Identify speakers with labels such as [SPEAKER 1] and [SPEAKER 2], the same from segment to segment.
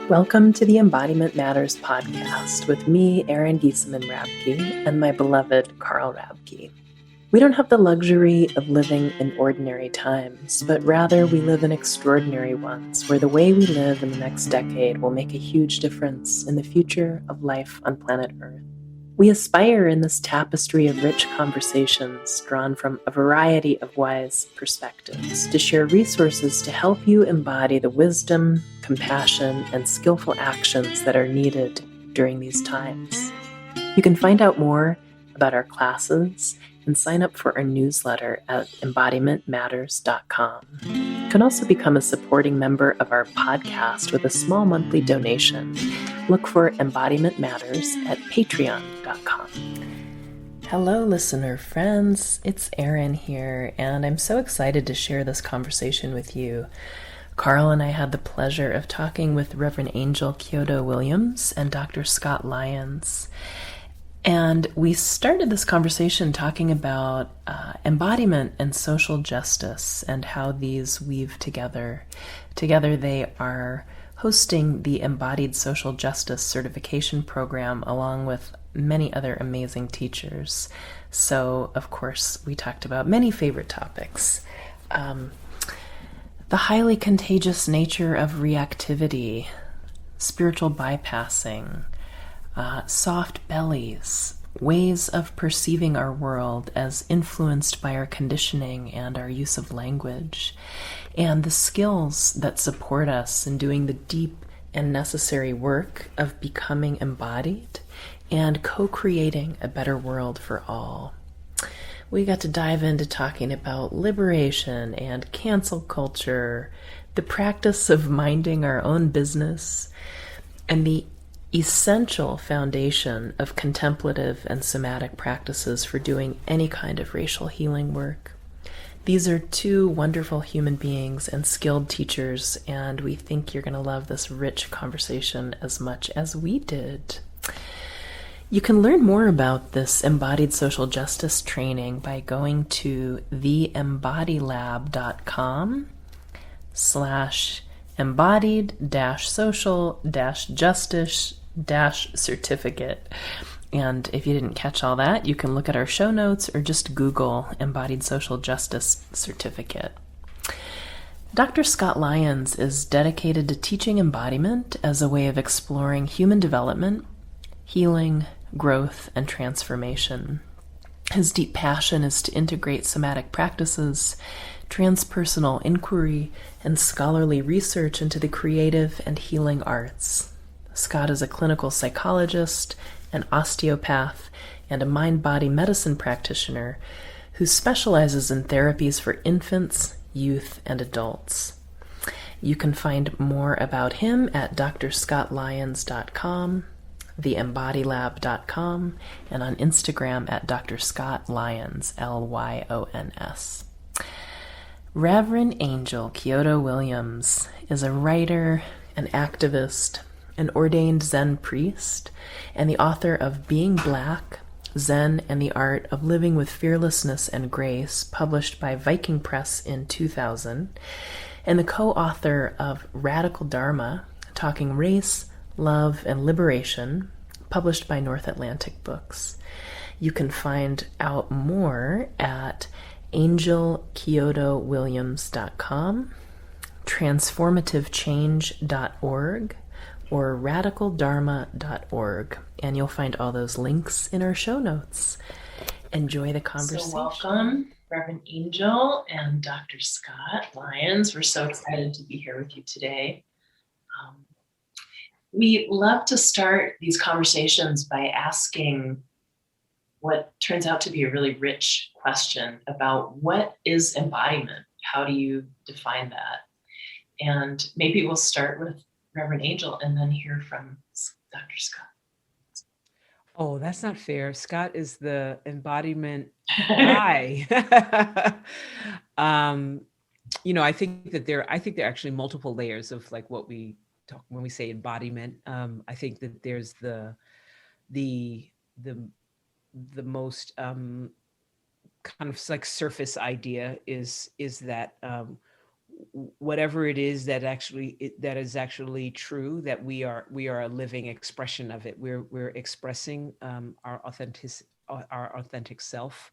[SPEAKER 1] Welcome to the Embodiment Matters podcast with me, Erin Giesemann-Rabke, and my beloved Carl Rabke. We don't have the luxury of living in ordinary times, but rather we live in extraordinary ones where the way we live in the next decade will make a huge difference in the future of life on planet Earth. We aspire in this tapestry of rich conversations drawn from a variety of wise perspectives to share resources to help you embody the wisdom, compassion, and skillful actions that are needed during these times. You can find out more about our classes and sign up for our newsletter at embodimentmatters.com. You can also become a supporting member of our podcast with a small monthly donation. Look for Embodiment Matters at patreon.com. Hello, listener friends. It's Erin here, and I'm so excited to share this conversation with you. Carl and I had the pleasure of talking with Reverend Angel Kyodo Williams and Dr. Scott Lyons. And we started this conversation talking about embodiment and social justice and how these weave together. Together they are hosting the Embodied Social Justice Certification Program along with many other amazing teachers. So, of course, we talked about many favorite topics. The highly contagious nature of reactivity, spiritual bypassing, soft bellies, ways of perceiving our world as influenced by our conditioning and our use of language, and the skills that support us in doing the deep and necessary work of becoming embodied and co-creating a better world for all. We got to dive into talking about liberation and cancel culture, the practice of minding our own business, and the essential foundation of contemplative and somatic practices for doing any kind of racial healing work. These are two wonderful human beings and skilled teachers, and we think you're going to love this rich conversation as much as we did. You can learn more about this embodied social justice training by going to theembodied-social-justice-certificate. And if you didn't catch all that, you can look at our show notes or just Google Embodied Social Justice Certificate. Dr. Scott Lyons is dedicated to teaching embodiment as a way of exploring human development, healing, growth, and transformation. His deep passion is to integrate somatic practices, transpersonal inquiry, and scholarly research into the creative and healing arts. Scott is a clinical psychologist, an osteopath, and a mind-body medicine practitioner who specializes in therapies for infants, youth, and adults. You can find more about him at Drscottlyons.com, theembodylab.com, and on Instagram at Drscottlyons, Lyons. Reverend Angel Kyodo Williams is a writer, an activist, an ordained Zen priest, and the author of Being Black, Zen and the Art of Living with Fearlessness and Grace, published by Viking Press in 2000, and the co-author of Radical Dharma, Talking Race, Love, and Liberation, published by North Atlantic Books. You can find out more at angelkyodowilliams.com, transformativechange.org, or radicaldharma.org, and you'll find all those links in our show notes. Enjoy the conversation. So welcome, Reverend Angel and Dr. Scott Lyons. We're so excited to be here with you today. We love to start these conversations by asking what turns out to be a really rich question about what is embodiment? How do you define that? And maybe we'll start with Reverend Angel and then hear from Dr. Scott.
[SPEAKER 2] Oh, that's not fair. Scott is the embodiment guy. I think there are actually multiple layers of like what we talk when we say embodiment. I think that there's the most kind of like surface idea is that whatever it is that that is actually true, that we are a living expression of it. We're expressing our authentic self.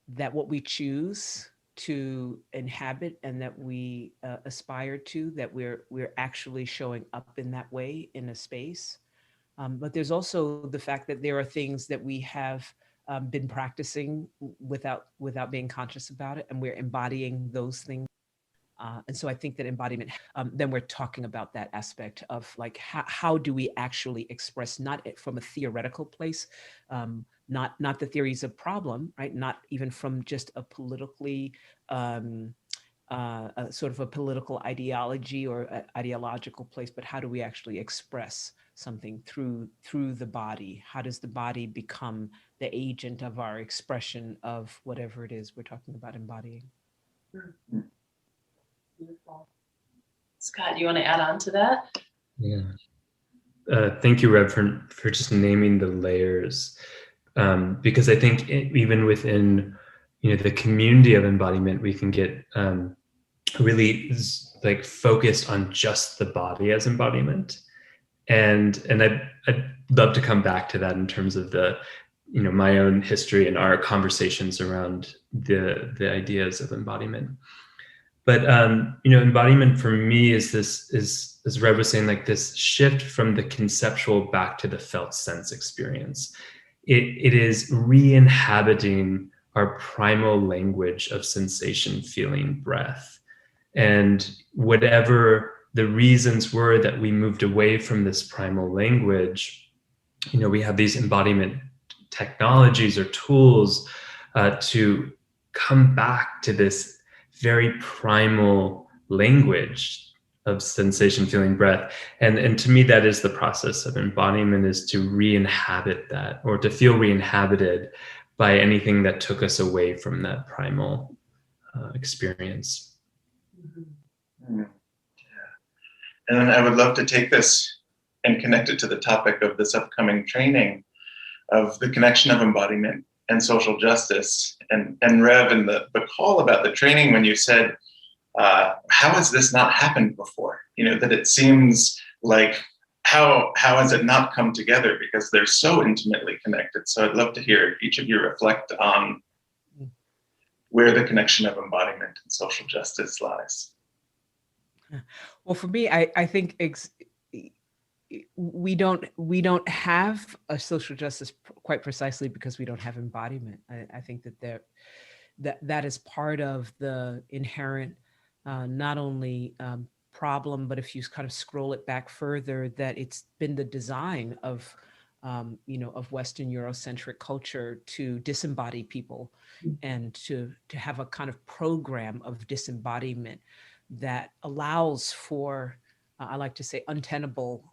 [SPEAKER 2] That what we choose to inhabit and that we aspire to, that we're actually showing up in that way in a space. But there's also the fact that there are things that we have been practicing without being conscious about it, and we're embodying those things. And so I think that embodiment, then we're talking about that aspect of like, how do we actually express, not from a theoretical place, not the theories of problem, right? Not even from just a politically, sort of a political ideology or ideological place, but how do we actually express something through the body? How does the body become the agent of our expression of whatever it is we're talking about embodying?
[SPEAKER 1] Mm-hmm. Beautiful. Scott, you want to add on to that?
[SPEAKER 3] Yeah. Thank you, Reverend, for just naming the layers, because I think even within, the community of embodiment, we can get really like focused on just the body as embodiment, and I'd love to come back to that in terms of the, my own history and our conversations around the ideas of embodiment. But embodiment for me is this, as Rev was saying, like this shift from the conceptual back to the felt sense experience. It is re-inhabiting our primal language of sensation, feeling, breath. And whatever the reasons were that we moved away from this primal language, we have these embodiment technologies or tools to come back to this very primal language of sensation, feeling, breath. And to me, that is the process of embodiment, is to re-inhabit that, or to feel re-inhabited by anything that took us away from that primal experience.
[SPEAKER 4] Mm-hmm. Yeah. And then I would love to take this and connect it to the topic of this upcoming training of the connection of embodiment and social justice. And Rev, in the call about the training, when you said, how has this not happened before? That it seems like, how has it not come together? Because they're so intimately connected. So I'd love to hear each of you reflect on where the connection of embodiment and social justice lies.
[SPEAKER 2] Well, for me, I think we don't have a social justice quite precisely because we don't have embodiment. I think that is part of the inherent, not only problem, but if you kind of scroll it back further, that it's been the design of Western Eurocentric culture to disembody people and to have a kind of program of disembodiment that allows for, I like to say, untenable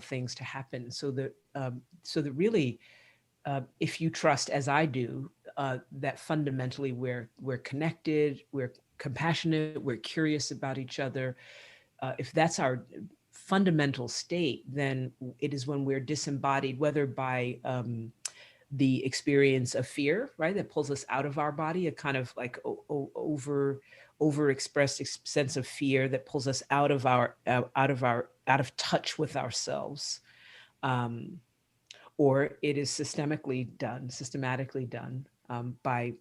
[SPEAKER 2] things to happen. So that really, if you trust, as I do, that fundamentally we're connected, we're compassionate, we're curious about each other. If that's our fundamental state, then it is when we're disembodied, whether by the experience of fear, right, that pulls us out of our body, a kind of like overexpressed sense of fear that pulls us out of touch with ourselves, or it is systematically done by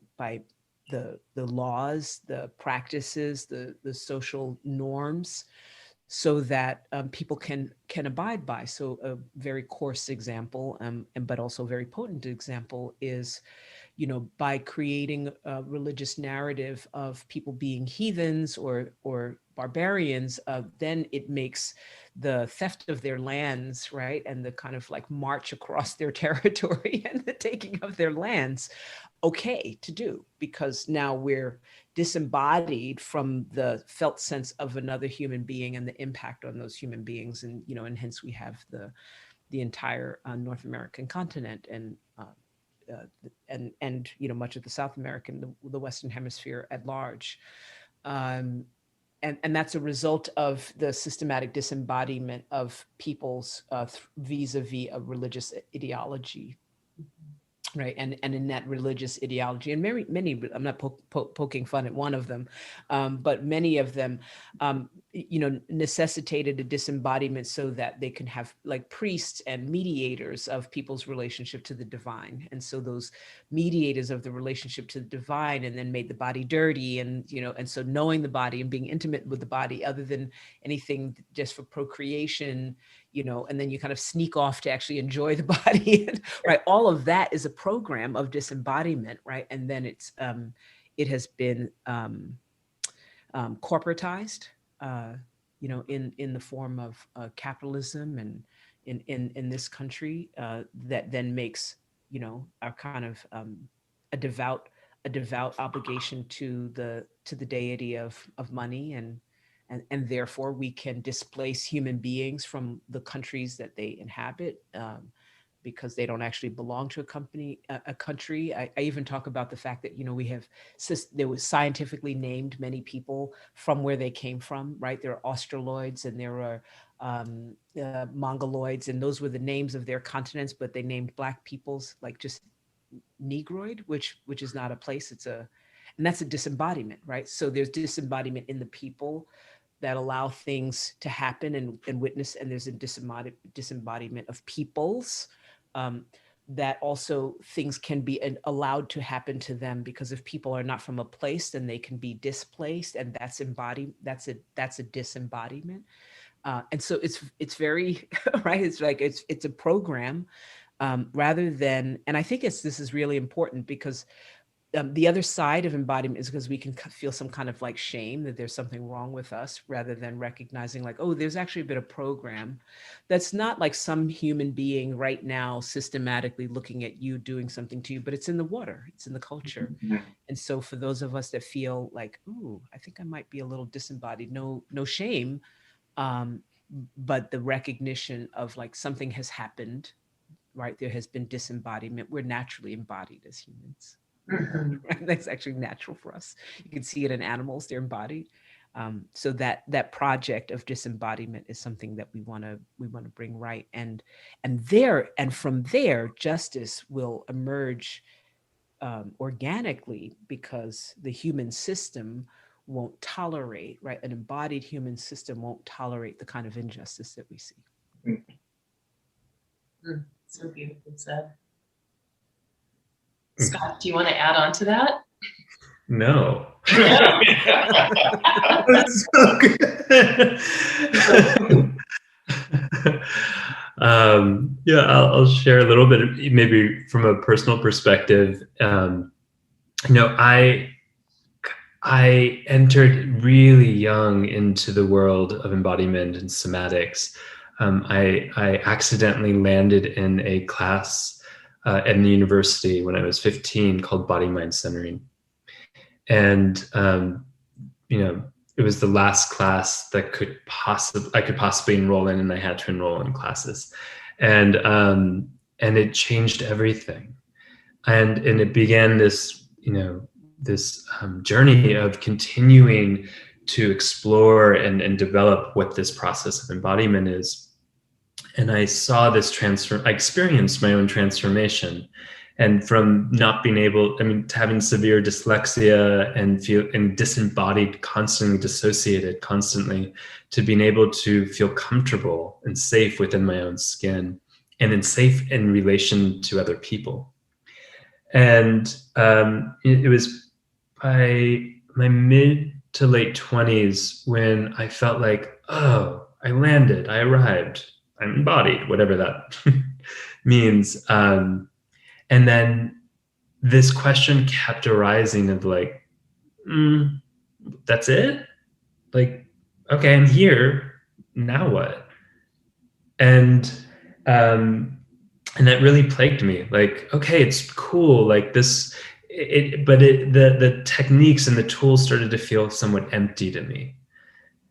[SPEAKER 2] the laws, the practices, the social norms, so that people can abide by. So a very coarse example, but also a very potent example, is, by creating a religious narrative of people being heathens or barbarians, then it makes the theft of their lands, right, and the kind of like march across their territory and the taking of their lands okay to do, because now we're disembodied from the felt sense of another human being and the impact on those human beings, and and hence we have the entire North American continent and much of the South American, the Western Hemisphere at large, and that's a result of the systematic disembodiment of people's vis-a-vis a religious ideology. right? And in that religious ideology, and many, I'm not poking fun at one of them, but many of them, necessitated a disembodiment so that they can have like priests and mediators of people's relationship to the divine. And so those mediators of the relationship to the divine, and then made the body dirty, and and so knowing the body and being intimate with the body, other than anything just for procreation, and then you kind of sneak off to actually enjoy the body, right? All of that is a program of disembodiment, right? And then it has been corporatized, in the form of capitalism, and in this country, that then makes our kind of a devout obligation to the deity of money, and therefore we can displace human beings from the countries that they inhabit, because they don't actually belong to a country. I even talk about the fact that, there was scientifically named many people from where they came from, right? There are Australoids and there are Mongoloids, and those were the names of their continents, but they named Black peoples like just Negroid, which is not a place, and that's a disembodiment, right? So there's disembodiment in the people that allow things to happen and witness, and there's a disembodiment of peoples, that also things can be allowed to happen to them, because if people are not from a place, then they can be displaced, and that's a disembodiment. And so it's very right. It's like it's a program, rather than, and I think this is really important, because the other side of embodiment is because we can feel some kind of like shame that there's something wrong with us, rather than recognizing like, oh, there's actually been a program that's not like some human being right now systematically looking at you doing something to you, but it's in the water, it's in the culture. And so for those of us that feel like, ooh, I think I might be a little disembodied, no shame, but the recognition of like something has happened, right? There has been disembodiment. We're naturally embodied as humans. Right? That's actually natural for us. You can see it in animals; they're embodied. So that project of disembodiment is something that we want to bring right, and from there, justice will emerge organically, because the human system won't tolerate, right? An embodied human system won't tolerate the kind of injustice that we see.
[SPEAKER 1] So beautifully said. Scott, do you want to add on to that?
[SPEAKER 3] No. Yeah, I'll share a little bit, maybe from a personal perspective. I entered really young into the world of embodiment and somatics. I accidentally landed in a class at the university when I was 15 called Body Mind Centering. And, it was the last class that I could possibly enroll in, and I had to enroll in classes. And it changed everything. And it began this, this journey of continuing to explore and develop what this process of embodiment is. And I saw this I experienced my own transformation. And from not being able, to having severe dyslexia and disembodied, constantly dissociated, constantly, to being able to feel comfortable and safe within my own skin, and then safe in relation to other people. And it was by my mid to late 20s when I felt like, oh, I landed, I arrived, I'm embodied, whatever that means. And then this question kept arising of like, that's it? Like, okay, I'm here, now what? And that really plagued me. Like, okay, it's cool, like this, the techniques and the tools started to feel somewhat empty to me.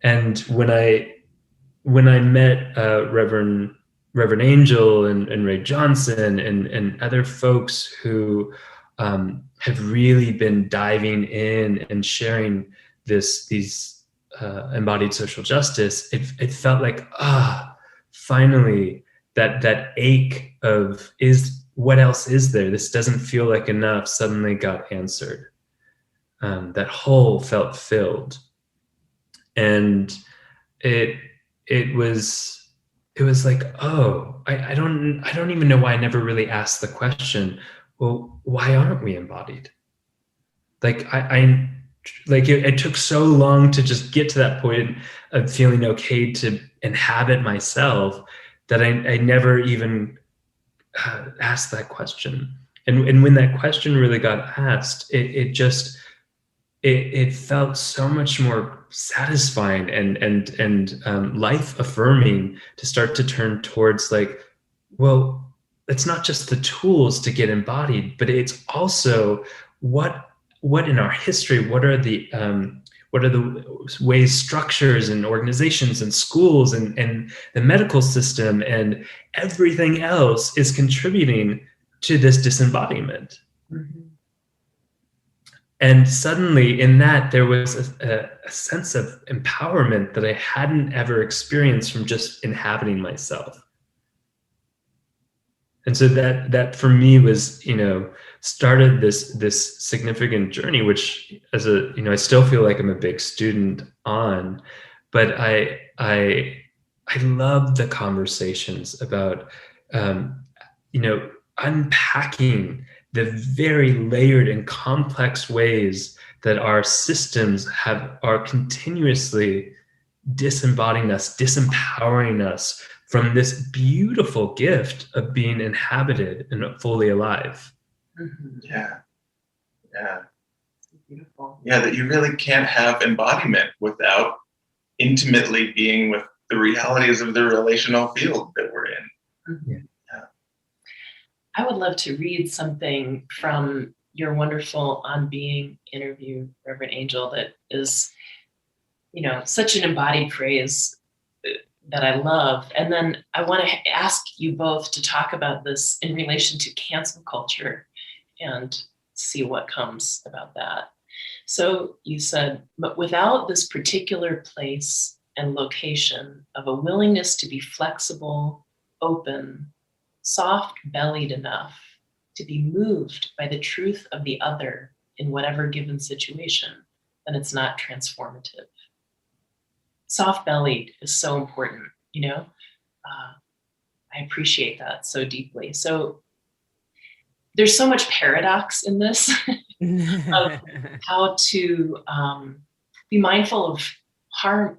[SPEAKER 3] And when I met Reverend Angel and Ray Johnson and other folks who have really been diving in and sharing these embodied social justice, it felt like, finally, that ache of what else is there? This doesn't feel like enough, suddenly got answered. That hole felt filled. And it was like, oh, I don't even know why I never really asked the question, well, why aren't we embodied? Like it took so long to just get to that point of feeling okay to inhabit myself that I never even asked that question. And when that question really got asked, it felt so much more satisfying and life affirming to start to turn towards like, well, it's not just the tools to get embodied, but it's also what in our history, what are the ways structures and organizations and schools and the medical system and everything else is contributing to this disembodiment.
[SPEAKER 1] Mm-hmm.
[SPEAKER 3] And suddenly in that, there was a sense of empowerment that I hadn't ever experienced from just inhabiting myself. And so that for me was, started this significant journey, which I still feel like I'm a big student on, but I love the conversations about, unpacking the very layered and complex ways that our systems are continuously disembodying us, disempowering us from this beautiful gift of being inhabited and fully alive.
[SPEAKER 1] Mm-hmm.
[SPEAKER 4] Yeah.
[SPEAKER 1] Beautiful.
[SPEAKER 4] Yeah, that you really can't have embodiment without intimately being with the realities of the relational field that we're in.
[SPEAKER 1] Mm-hmm.
[SPEAKER 4] Yeah.
[SPEAKER 1] I would love to read something from your wonderful On Being interview, Reverend Angel, that is, such an embodied phrase that I love. And then I want to ask you both to talk about this in relation to cancel culture and see what comes about that. So you said, but without this particular place and location of a willingness to be flexible, open, soft-bellied enough to be moved by the truth of the other in whatever given situation, then it's not transformative. Soft-bellied is so important, I appreciate that so deeply. So there's so much paradox in this of how to be mindful of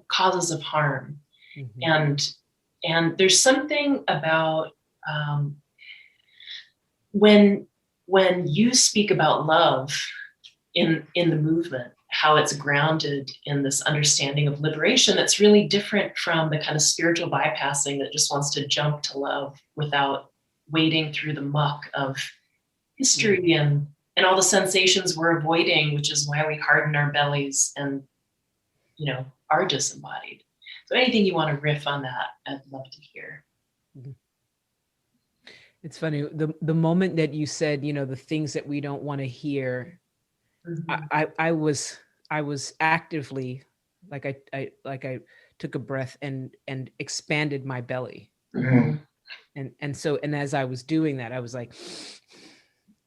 [SPEAKER 1] causes of harm. Mm-hmm. And there's something about when you speak about love in the movement, how it's grounded in this understanding of liberation that's really different from the kind of spiritual bypassing that just wants to jump to love without wading through the muck of history and all the sensations we're avoiding, which is why we harden our bellies and, are disembodied. So anything you want to riff on that, I'd love to hear.
[SPEAKER 2] It's funny, the moment that you said, the things that we don't want to hear, mm-hmm. I was actively, like I took a breath and expanded my belly. Mm-hmm. And as I was doing that, I was like,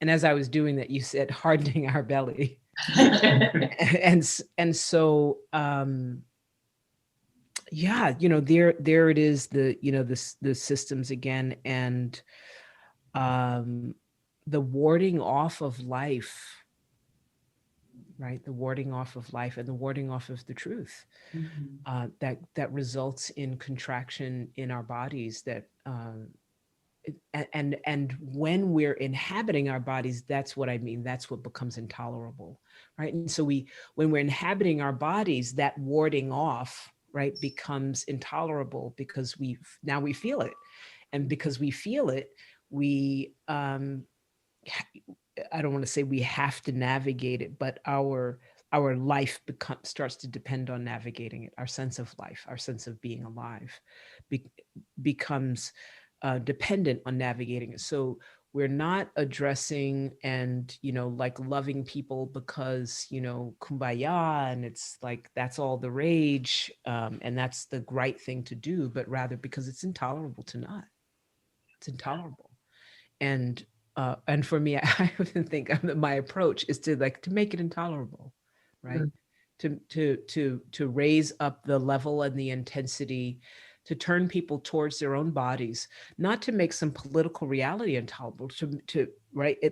[SPEAKER 2] and as I was doing that, you said hardening our belly. and so there it is, the systems again, and the warding off of life, right? The warding off of life and the warding off of the truth, mm-hmm. that results in contraction in our bodies, that and when we're inhabiting our bodies, that's what I mean, that's what becomes intolerable, right? And so when we're inhabiting our bodies, that warding off, right, becomes intolerable because we feel it. And because we feel it, we I don't want to say we have to navigate it, but our life starts to depend on navigating it. Our sense of life, our sense of being alive becomes dependent on navigating it. So we're not addressing and, like loving people because, kumbaya, and it's like, that's all the rage. And that's the right thing to do, but rather because it's intolerable to not. It's intolerable. And and for me, I often think my approach is to make it intolerable, right? To raise up the level and the intensity, to turn people towards their own bodies, not to make some political reality intolerable,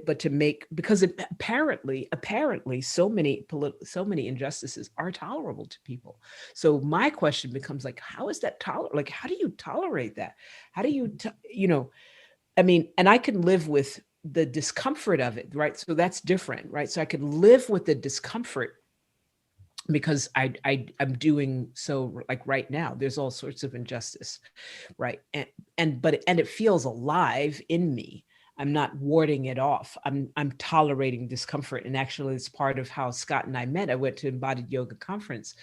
[SPEAKER 2] but to make, because apparently so many injustices are tolerable to people. So my question becomes like, how is that tolerable? Like, how do you tolerate that? How do you, I mean, and I can live with the discomfort of it, right? So that's different, right? So I can live with the discomfort because I'm doing so, like right now, there's all sorts of injustice, right? And it feels alive in me. I'm not warding it off. I'm tolerating discomfort. And actually, it's part of how Scott and I met. I went to Embodied Yoga Conference.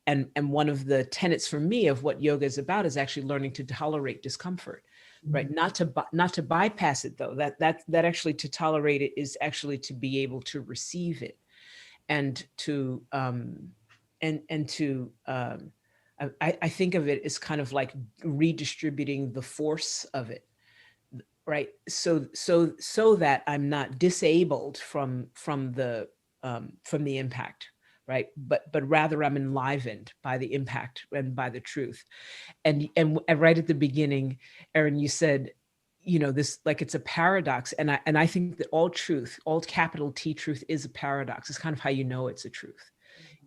[SPEAKER 2] And one of the tenets for me of what yoga is about is actually learning to tolerate discomfort, right? Not to bypass it, though. That actually, to tolerate it is actually to be able to receive it, and to I think of it as kind of like redistributing the force of it, right? So that I'm not disabled from the impact, right? But rather I'm enlivened by the impact and by the truth. And right at the beginning, Erin, you said, this, like, it's a paradox. And I think that all truth, all capital T truth, is a paradox. It's kind of how you know it's a truth,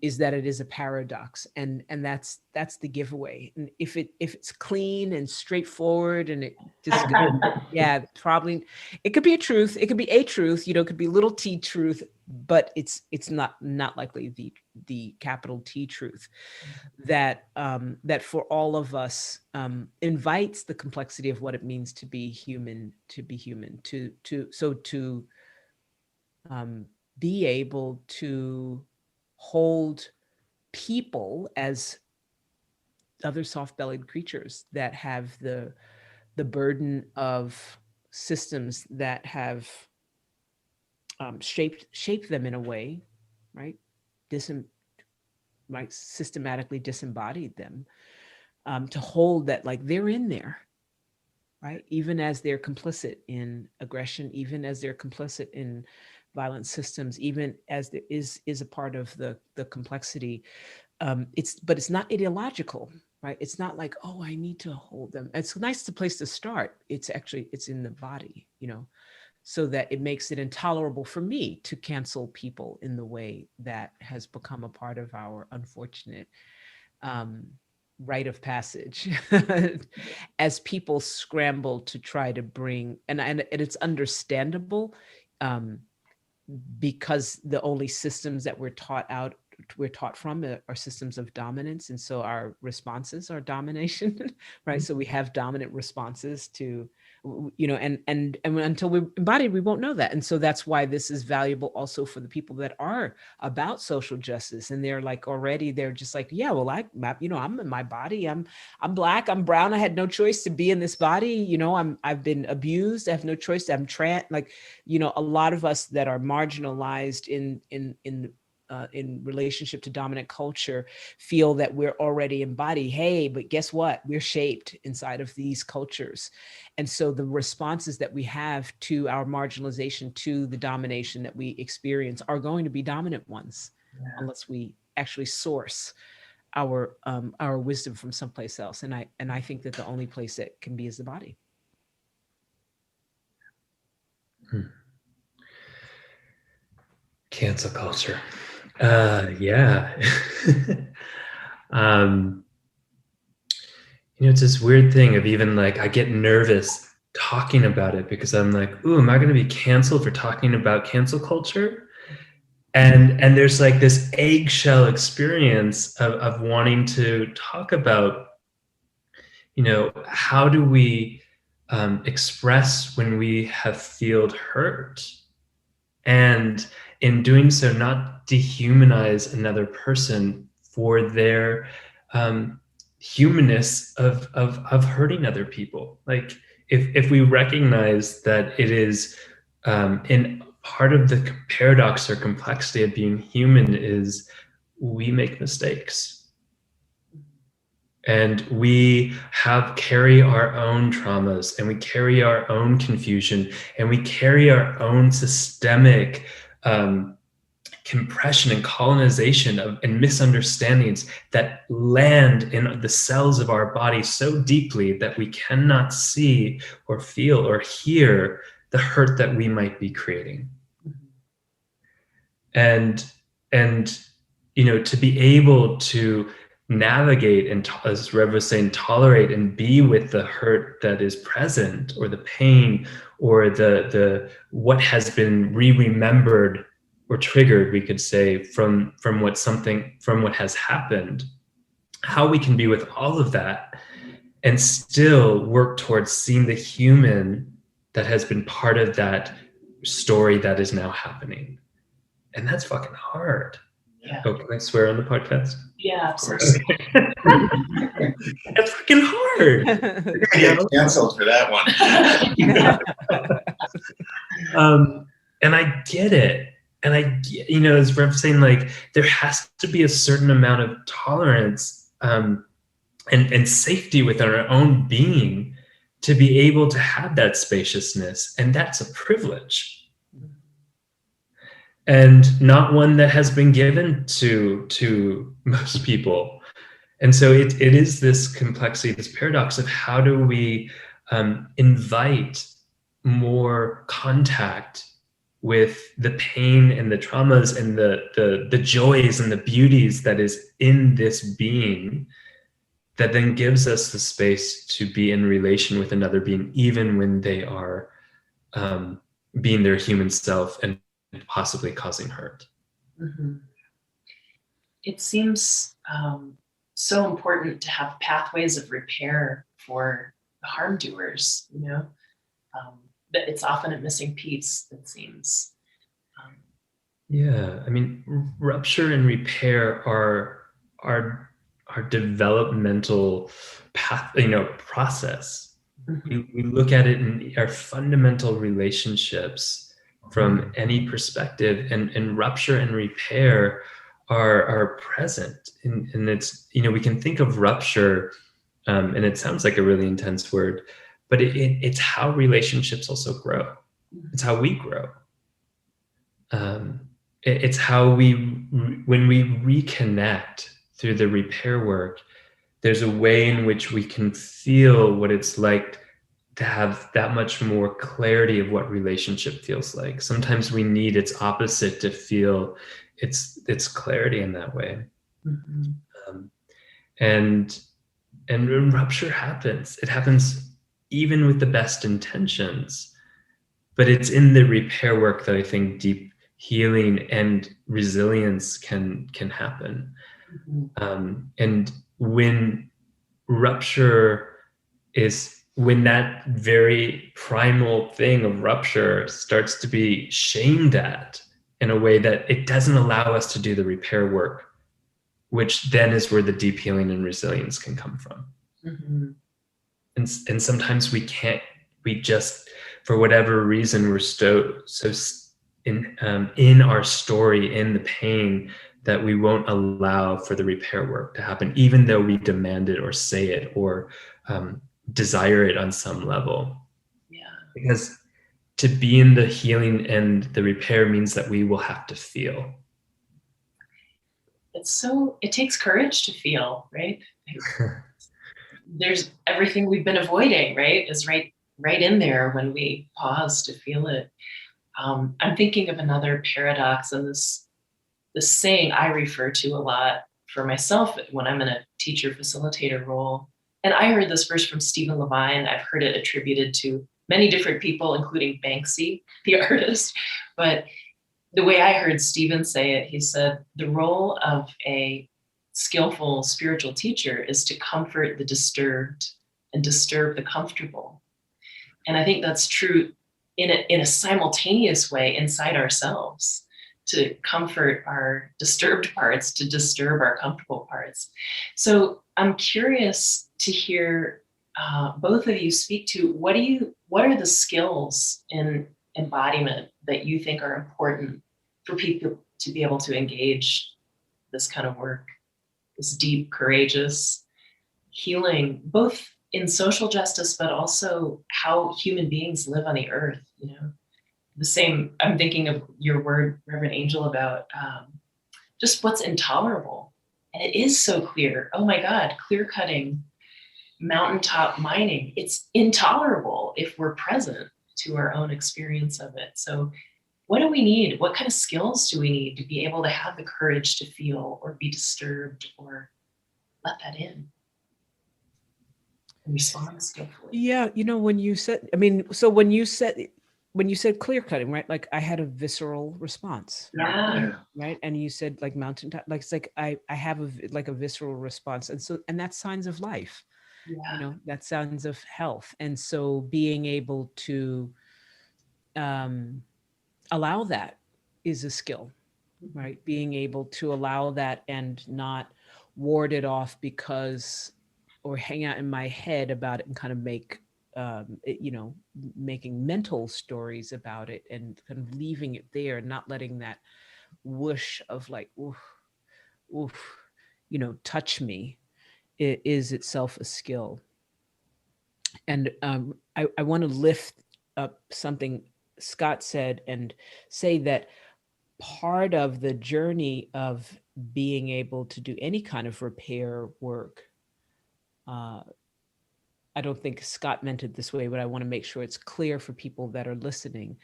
[SPEAKER 2] is that it is a paradox. And that's the giveaway. And if it's clean and straightforward and it just yeah, probably it could be a truth. It could be a truth, it could be little t truth, but it's not likely the capital T truth that for all of us invites the complexity of what it means to be human, to be able to hold people as other soft-bellied creatures that have the burden of systems that have shaped them in a way, right? Systematically disembodied them, to hold that, like, they're in there, right? Even as they're complicit in aggression, even as they're complicit in violent systems, even as there is a part of the complexity. But it's not ideological, right? It's not like, oh, I need to hold them. It's a nice place to start. It's in the body, so that it makes it intolerable for me to cancel people in the way that has become a part of our unfortunate rite of passage as people scramble to try to bring, and it's understandable, because the only systems that we're taught from are systems of dominance. And so our responses are domination, right? So we have dominant responses to, and until we embody, we won't know that. And so that's why this is valuable also for the people that are about social justice. And they're like, already, they're just like, yeah, well, I'm in my body. I'm Black, I'm brown. I had no choice to be in this body. I've been abused. I have no choice. I'm trans. Like, a lot of us that are marginalized in relationship to dominant culture feel that we're already embodied. Hey, but guess what? We're shaped inside of these cultures. And so the responses that we have to our marginalization, to the domination that we experience, are going to be dominant ones, unless we actually source our wisdom from someplace else. And I think that the only place that can be is the body.
[SPEAKER 3] Cancel culture. Yeah. It's this weird thing of, even like, I get nervous talking about it because I'm like, ooh, am I going to be canceled for talking about cancel culture? And there's like this eggshell experience of wanting to talk about, how do we express when we have felt hurt? And in doing so, not dehumanize another person for their humanness of hurting other people. Like, if we recognize that it is in part of the paradox or complexity of being human is we make mistakes. And we carry our own traumas, and we carry our own confusion, and we carry our own systemic compression and colonization and misunderstandings that land in the cells of our body so deeply that we cannot see or feel or hear the hurt that we might be creating. And to be able to navigate and, as Rev was saying, tolerate and be with the hurt that is present, or the pain, or the what has been remembered or triggered, we could say, from what has happened, how we can be with all of that and still work towards seeing the human that has been part of that story that is now happening. And that's fucking hard.
[SPEAKER 1] Yeah.
[SPEAKER 3] Oh, can I swear on the podcast?
[SPEAKER 1] Yeah, of course.
[SPEAKER 3] That's fucking hard.
[SPEAKER 4] You're gonna get canceled for that one.
[SPEAKER 3] And I get it. And as Rev saying, like, there has to be a certain amount of tolerance and safety within our own being to be able to have that spaciousness. And that's a privilege. And not one that has been given to most people. And so it is this complexity, this paradox of how do we invite more contact with the pain and the traumas and the joys and the beauties that is in this being, that then gives us the space to be in relation with another being, even when they are being their human self and possibly causing hurt.
[SPEAKER 1] Mm-hmm. It seems so important to have pathways of repair for the harm doers, that it's often a missing piece, it seems.
[SPEAKER 3] Yeah, I mean, rupture and repair are developmental process.
[SPEAKER 1] Mm-hmm.
[SPEAKER 3] We look at it in our fundamental relationships from any perspective, and rupture and repair are present. And it's, we can think of rupture, and it sounds like a really intense word, but it's how relationships also grow. It's how we grow. It's how when we reconnect through the repair work, there's a way in which we can feel what it's like to have that much more clarity of what relationship feels like. Sometimes we need its opposite to feel its clarity in that way.
[SPEAKER 1] Mm-hmm.
[SPEAKER 3] And when rupture happens, it happens even with the best intentions, but it's in the repair work that I think deep healing and resilience can happen.
[SPEAKER 1] Mm-hmm.
[SPEAKER 3] And when rupture is, when that very primal thing of rupture starts to be shamed at in a way that it doesn't allow us to do the repair work, which then is where the deep healing and resilience can come from.
[SPEAKER 1] Mm-hmm.
[SPEAKER 3] And sometimes we just, for whatever reason, we're so in our story, in the pain, that we won't allow for the repair work to happen, even though we demand it or say it or desire it on some level.
[SPEAKER 1] Yeah.
[SPEAKER 3] Because to be in the healing and the repair means that we will have to feel.
[SPEAKER 1] It takes courage to feel, right? There's everything we've been avoiding, right? Is right in there when we pause to feel it. I'm thinking of another paradox, and this saying I refer to a lot for myself when I'm in a teacher facilitator role. And I heard this first from Stephen Levine. I've heard it attributed to many different people, including Banksy, the artist. But the way I heard Stephen say it, he said, the role of a skillful spiritual teacher is to comfort the disturbed and disturb the comfortable. And I think that's true in a simultaneous way inside ourselves, to comfort our disturbed parts, to disturb our comfortable parts. So I'm curious to hear both of you speak to what are the skills in embodiment that you think are important for people to be able to engage this kind of work, this deep, courageous healing, both in social justice, but also how human beings live on the earth, you know. The same, I'm thinking of your word, Reverend Angel, about just what's intolerable. And it is so clear. Oh my God, clear cutting, mountaintop mining, it's intolerable if we're present to our own experience of it. So what do we need? What kind of skills do we need to be able to have the courage to feel or be disturbed or let that in and respond skillfully?
[SPEAKER 2] Yeah, you know, when you said, I mean, so when you said clear cutting, right? Like I had a visceral response.
[SPEAKER 1] Yeah.
[SPEAKER 2] Right. And you said like mountaintop, like it's like I have a visceral response. And that's signs of life.
[SPEAKER 1] Yeah.
[SPEAKER 2] You know, that's signs of health. And so being able to allow that is a skill, right? Being able to allow that and not ward it off because, or hang out in my head about it and kind of make, you know, making mental stories about it and kind of leaving it there and not letting that whoosh of like, oof, oof, you know, touch me, it is itself a skill. And I want to lift up something Scott said and say that part of the journey of being able to do any kind of repair work, I don't think Scott meant it this way, but I want to make sure it's clear for people that are listening.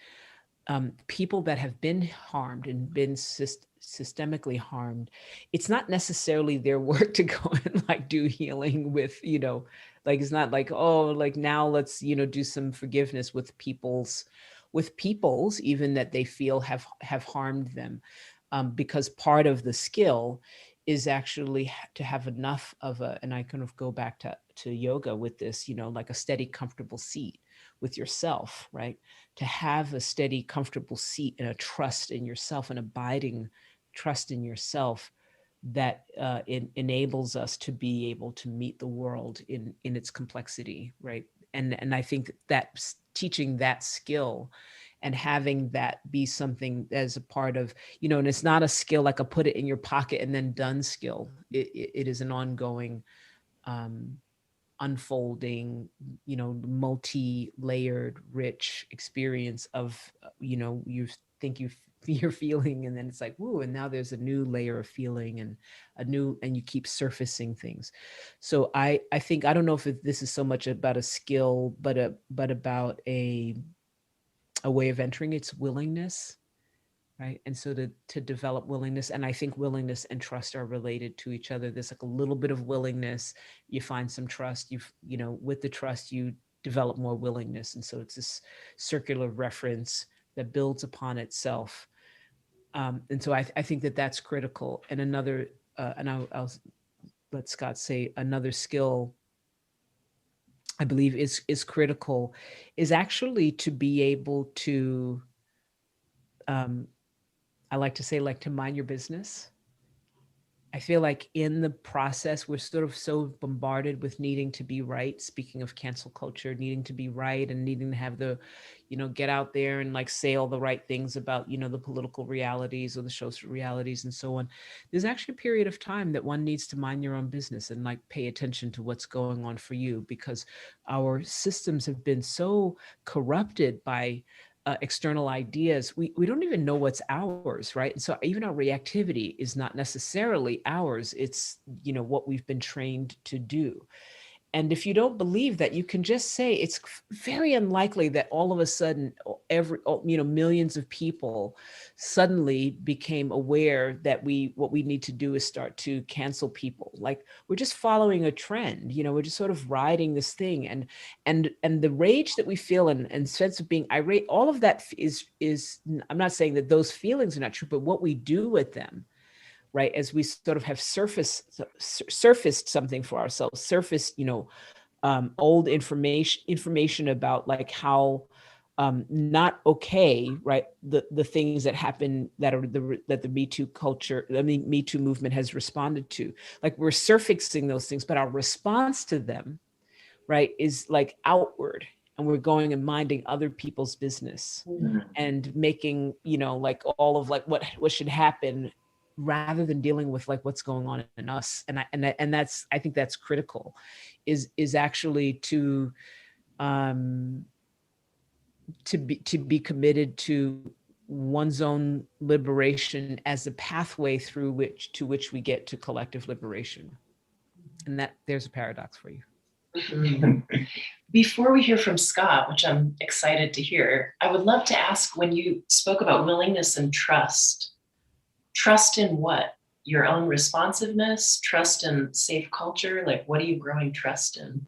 [SPEAKER 2] People that have been harmed and been systemically harmed, it's not necessarily their work to go and like do healing with, you know, like it's not like, oh, like now let's, you know, do some forgiveness with people's even that they feel have harmed them, because part of the skill is actually to have enough of a, and I kind of go back to yoga with this, you know, like a steady, comfortable seat with yourself, right? To have a steady, comfortable seat and a trust in yourself, an abiding trust in yourself that it enables us to be able to meet the world in its complexity, right? And I think that teaching that skill and having that be something as a part of, you know, and it's not a skill like a put it in your pocket and then done skill. It is an ongoing unfolding, you know, multi-layered, rich experience of, you know, you think you're feeling, and then it's like, woo, and now there's a new layer of feeling and and you keep surfacing things. So I think, I don't know if this is so much about a skill, but about a way of entering its willingness, right? And so to develop willingness, and I think willingness and trust are related to each other. There's like a little bit of willingness, you find some trust, you know, with the trust you develop more willingness, and so it's this circular reference that builds upon itself. And so I think that that's critical. And another, and I'll let Scott say, another skill I believe is critical is actually to be able to, I like to say, like, to mind your business. I feel like in the process, we're sort of so bombarded with needing to be right. Speaking of cancel culture, needing to be right and needing to have the, you know, get out there and like say all the right things about, you know, the political realities or the social realities and so on. There's actually a period of time that one needs to mind your own business and like pay attention to what's going on for you, because our systems have been so corrupted by external ideas, we don't even know what's ours, right? And so even our reactivity is not necessarily ours. It's, you know, what we've been trained to do. And if you don't believe that, you can just say it's very unlikely that all of a sudden millions of people suddenly became aware that what we need to do is start to cancel people. Like, we're just following a trend, you know, we're just sort of riding this thing, and the rage that we feel and sense of being irate, all of that is, I'm not saying that those feelings are not true, but what we do with them, right? As we sort of have surfaced something for ourselves, surfaced, you know, old information about like how not okay, right? The things that happen that are that the Me Too culture, I mean, Me Too movement has responded to. Like, we're surfacing those things, but our response to them, right, is like outward. And we're going and minding other people's business and making, you know, like all of like what should happen rather than dealing with like what's going on in us. And that's, I think that's critical, is actually to be committed to one's own liberation as a pathway through which we get to collective liberation. And that there's a paradox for you.
[SPEAKER 1] Before we hear from Scott, which I'm excited to hear, I would love to ask, when you spoke about willingness and trust in what? Your own responsiveness, trust in safe culture? Like, what are you growing trust in?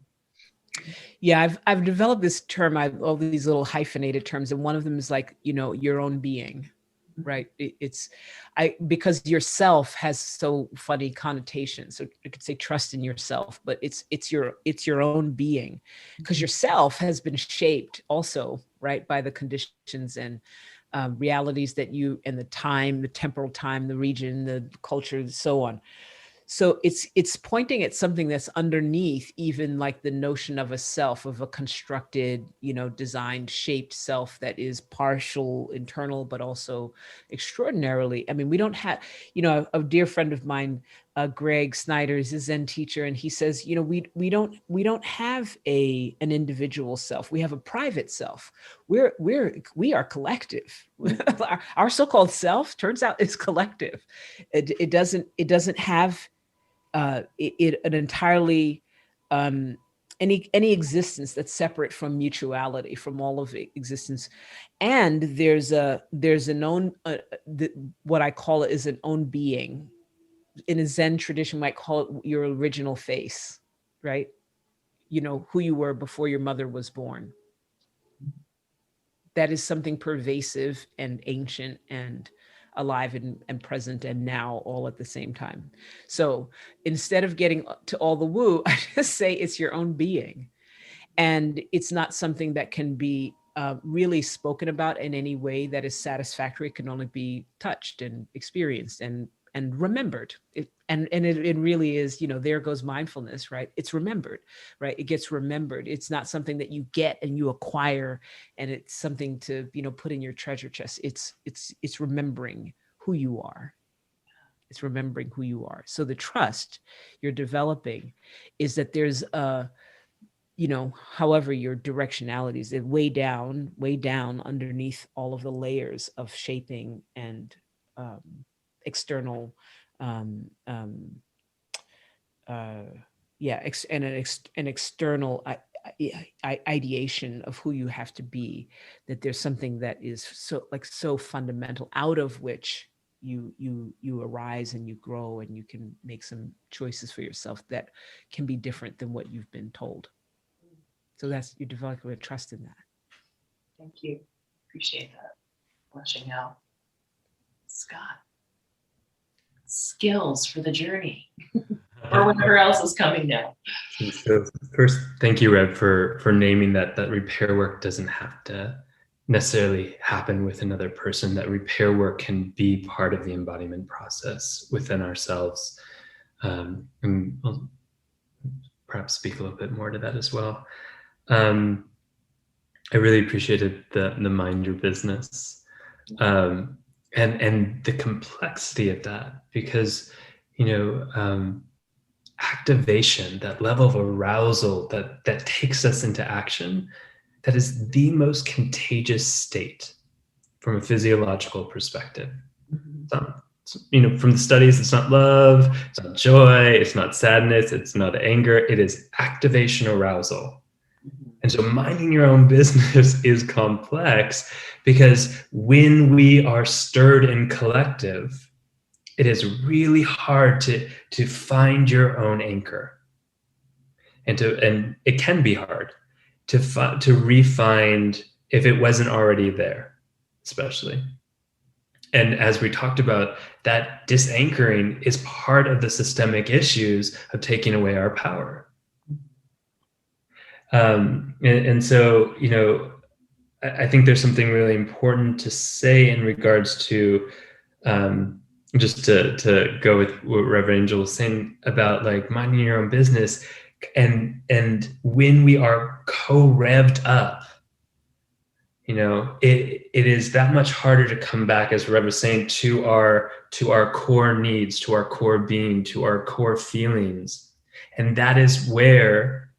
[SPEAKER 2] Yeah, I've developed this term, all these little hyphenated terms, and one of them is like, your own being, right? Because yourself has so funny connotations. So you could say trust in yourself, but it's your own being, because yourself has been shaped also, right, by the conditions and realities that you, and the time, the temporal time, the region, the culture, and so on. So it's pointing at something that's underneath even like the notion of a self, of a constructed, designed, shaped self that is partial, internal, but also extraordinarily. I mean, we don't have, a dear friend of mine, Greg Snyder, is a Zen teacher, and he says, we don't have an individual self. We have a private self. We are collective. Our so-called self turns out is collective. It doesn't have an entirely any existence that's separate from mutuality, from all of existence. And there's an own what I call it is an own being. In a Zen tradition, might call it your original face, right? Who you were before your mother was born. That is something pervasive and ancient and alive and present and now all at the same time. So instead of getting to all the woo, I just say it's your own being. And it's not something that can be really spoken about in any way that is satisfactory. It can only be touched and experienced and remembered. It really is, there goes mindfulness, right? It's remembered, right? It gets remembered. It's not something that you get and you acquire, and it's something to, put in your treasure chest. It's remembering who you are. It's remembering who you are. So the trust you're developing is that there's however your directionality is, way down underneath all of the layers of shaping and external an external ideation of who you have to be, that there's something that is so fundamental, out of which you arise and you grow, and you can make some choices for yourself that can be different than what you've been told. So you develop a trust in that.
[SPEAKER 1] Thank you. Appreciate that. Fleshing out. Scott. Skills for the journey, or whatever else is coming now.
[SPEAKER 3] So first, thank you, Rev, for naming that repair work doesn't have to necessarily happen with another person. That repair work can be part of the embodiment process within ourselves. And I'll perhaps speak a little bit more to that as well. I really appreciated the mind your business. And the complexity of that, because, activation, that level of arousal that takes us into action, that is the most contagious state from a physiological perspective. Mm-hmm. From the studies, it's not love, it's not joy, it's not sadness, it's not anger, it is activation arousal. And so minding your own business is complex, because when we are stirred in collective, it is really hard to find your own anchor. And it can be hard to re-find if it wasn't already there, especially. And as we talked about, that disanchoring is part of the systemic issues of taking away our power. And so, I think there's something really important to say in regards to, just to go with what Reverend Angel was saying about like minding your own business, and when we are co-revved up, it is that much harder to come back, as Rev was saying, to our core needs, to our core being, to our core feelings. And that is where,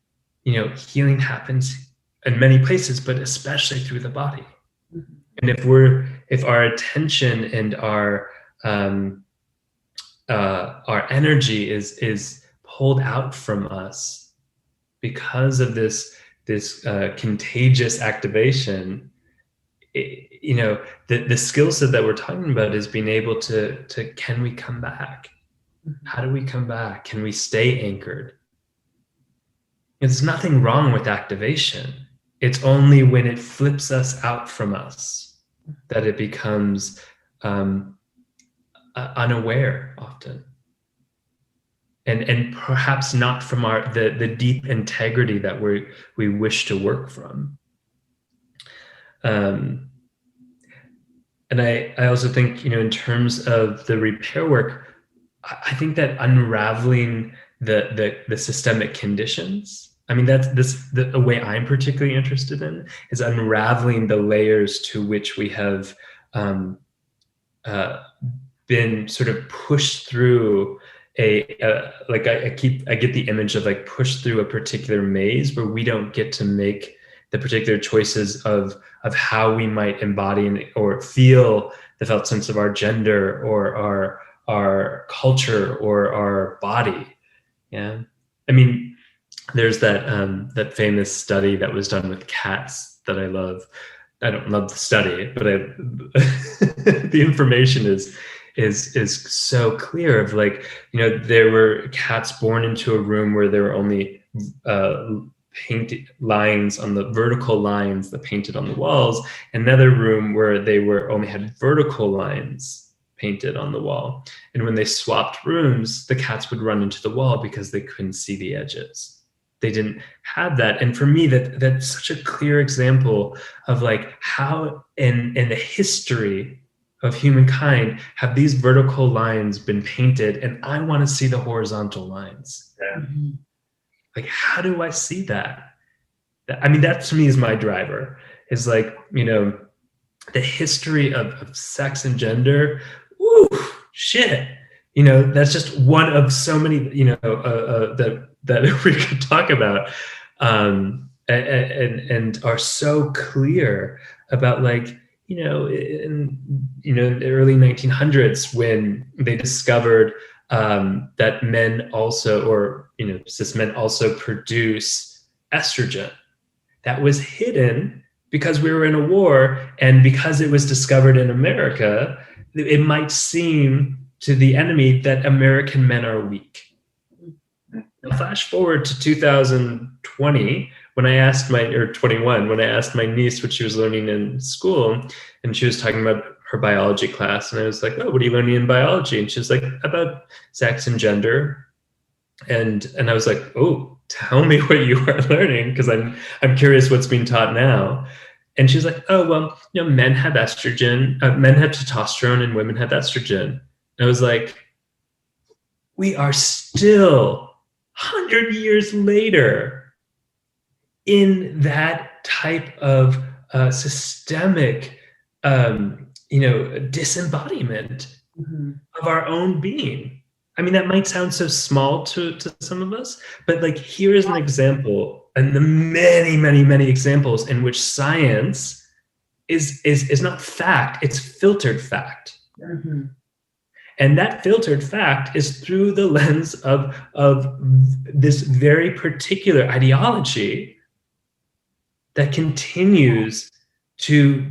[SPEAKER 3] healing happens in many places, but especially through the body. Mm-hmm. And if our attention and our energy is pulled out from us because of this contagious activation, the skill set that we're talking about is being able to can we come back? How do we come back? Can we stay anchored? There's nothing wrong with activation. It's only when it flips us out from us that it becomes unaware often. And perhaps not from the deep integrity that we wish to work from. And I also think, in terms of the repair work, I think that unraveling the systemic conditions, I mean, that's the way I'm particularly interested in, is unraveling the layers to which we have been sort of pushed through I get the image of like pushed through a particular maze where we don't get to make the particular choices of how we might embody or feel the felt sense of our gender or our culture or our body. Yeah, I mean, there's that famous study that was done with cats that I love. I don't love the study, but the information is so clear of like, there were cats born into a room where there were only painted lines on the vertical lines that painted on the walls, another room where they only had vertical lines painted on the wall. And when they swapped rooms, the cats would run into the wall because they couldn't see the edges. They didn't have that. And for me, that's such a clear example of like how in the history of humankind have these vertical lines been painted, and I want to see the horizontal lines. Yeah. Mm-hmm. Like, how do I see that? I mean, that to me is my driver, is like, the history of sex and gender. Woo, shit. That's just one of so many, that we could talk about, and are so clear about like, in the early 1900s, when they discovered that men also, or cis men also produce estrogen. That was hidden because we were in a war, and because it was discovered in America, it might seem to the enemy that American men are weak. Now, flash forward to 2020, when I asked 21, when I asked my niece what she was learning in school, and she was talking about her biology class, and I was like, oh, what are you learning in biology? And she was like, about sex and gender. And I was like, oh, tell me what you are learning, because I'm curious what's being taught now. And she's like, oh, well, men have estrogen, men have testosterone, and women have estrogen. And I was like, we are still 100 years later in that type of systemic, disembodiment of our own being. I mean, that might sound so small to some of us, but like, here is an example, and the many, many, many examples in which science is not fact, it's filtered fact. Mm-hmm. And that filtered fact is through the lens of this very particular ideology that continues to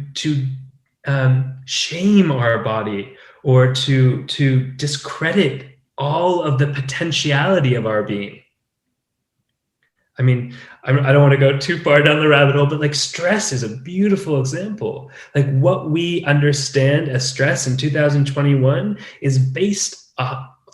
[SPEAKER 3] shame our body, or to discredit all of the potentiality of our being. I mean, I don't want to go too far down the rabbit hole, but like, stress is a beautiful example. Like, what we understand as stress in 2021 is based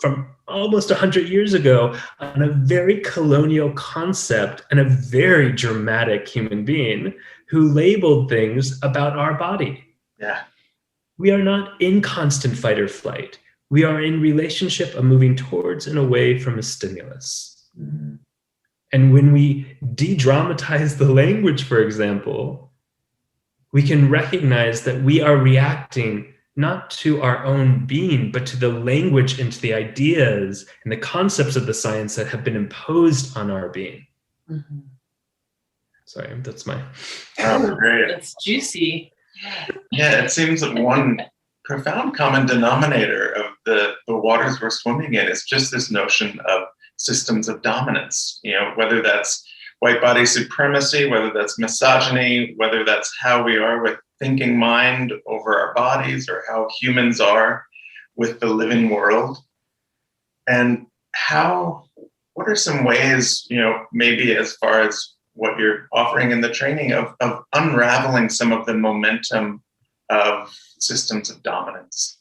[SPEAKER 3] from almost 100 years ago on a very colonial concept and a very dramatic human being who labeled things about our body.
[SPEAKER 4] Yeah. We are
[SPEAKER 3] not in constant fight or flight. We are in relationship of moving towards and away from a stimulus. Mm-hmm. And when we de-dramatize the language, for example, we can recognize that we are reacting not to our own being, but to the language and to the ideas and the concepts of the science that have been imposed on our being.
[SPEAKER 1] Mm-hmm.
[SPEAKER 3] Sorry, that's my...
[SPEAKER 4] Great.
[SPEAKER 1] It's juicy.
[SPEAKER 4] Yeah, it seems that one profound common denominator of the waters we're swimming in is just this notion of systems of dominance, whether that's white body supremacy, whether that's misogyny, whether that's how we are with thinking mind over our bodies, or how humans are with the living world. And what are some ways, maybe as far as what you're offering in the training, of unraveling some of the momentum of systems of dominance?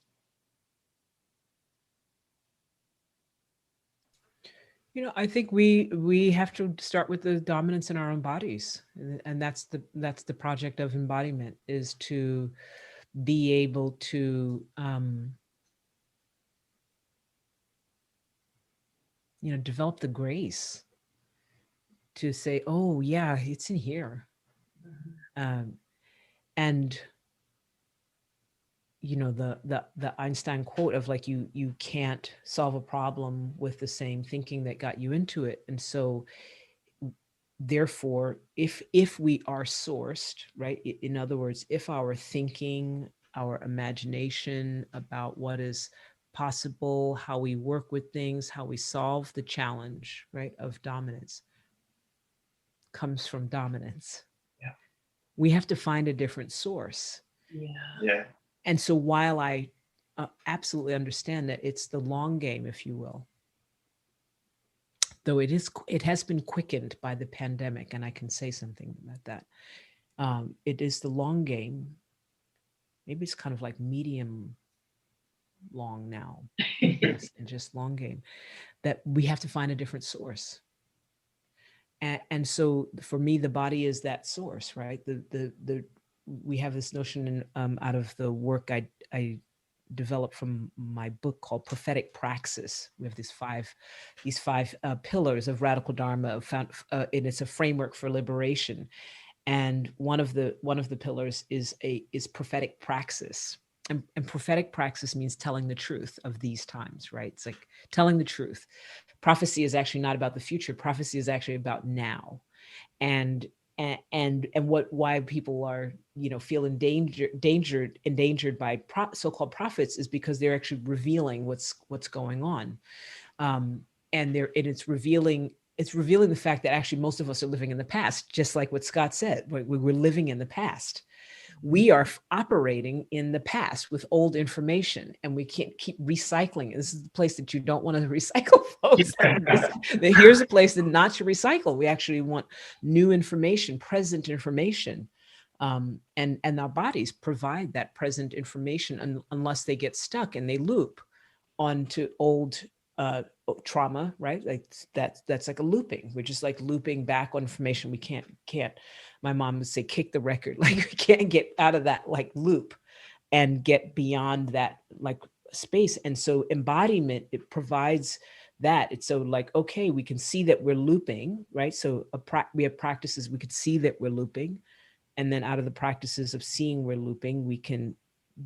[SPEAKER 2] I think we have to start with the dominance in our own bodies, and that's the project of embodiment, is to be able to develop the grace to say, oh yeah, it's in here. And the Einstein quote of like, you can't solve a problem with the same thinking that got you into it. And so therefore, if we are sourced, right, in other words, if our thinking, our imagination about what is possible, how we work with things, how we solve the challenge, right, of dominance comes from dominance, we have to find a different source.
[SPEAKER 4] Yeah.
[SPEAKER 2] And so while I absolutely understand that it's the long game, if you will, though it has been quickened by the pandemic, and I can say something about that. It is the long game. Maybe it's kind of like medium long now, yes, and just long game, that we have to find a different source. And so for me, the body is that source, right? We have this notion out of the work I developed from my book called Prophetic Praxis. We have these five pillars of Radical Dharma, and it's a framework for liberation. And one of the pillars is prophetic praxis. And prophetic praxis means telling the truth of these times, right? It's like telling the truth. Prophecy is actually not about the future. Prophecy is actually about now. And why people are, feel endangered by so-called prophets is because they're actually revealing what's going on. And it's revealing the fact that actually most of us are living in the past, just like what Scott said. We're living in the past. We are operating in the past with old information, and we can't keep recycling. This is the place that you don't want to recycle, folks. Here's a place that not to recycle. We actually want new information, present information. And our bodies provide that present information unless they get stuck and they loop onto old trauma, right? Like that's like a looping. We're just like looping back on information. We can't. My mom would say, kick the record. Like we can't get out of that like loop and get beyond that like space. And so embodiment, it provides that. It's so like, okay, we can see that we're looping, right? So we have practices, we could see that we're looping. And then out of the practices of seeing we're looping, we can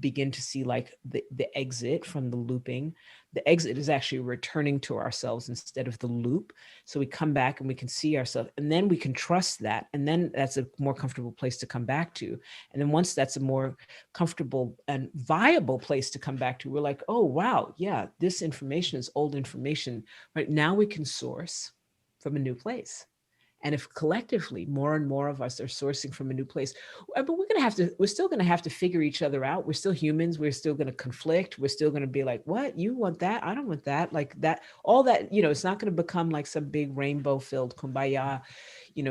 [SPEAKER 2] begin to see like the exit from the looping. The exit is actually returning to ourselves instead of the loop. So we come back and we can see ourselves, and then we can trust that. And then that's a more comfortable place to come back to. And then once that's a more comfortable and viable place to come back to, we're like, oh, wow, yeah, this information is old information. Right now we can source from a new place. And if collectively more and more of us are sourcing from a new place, but we're still going to have to figure each other out. We're still humans. We're still going to conflict. We're still going to be like, what? You want that? I don't want that. Like that, all that, it's not going to become like some big rainbow filled kumbaya,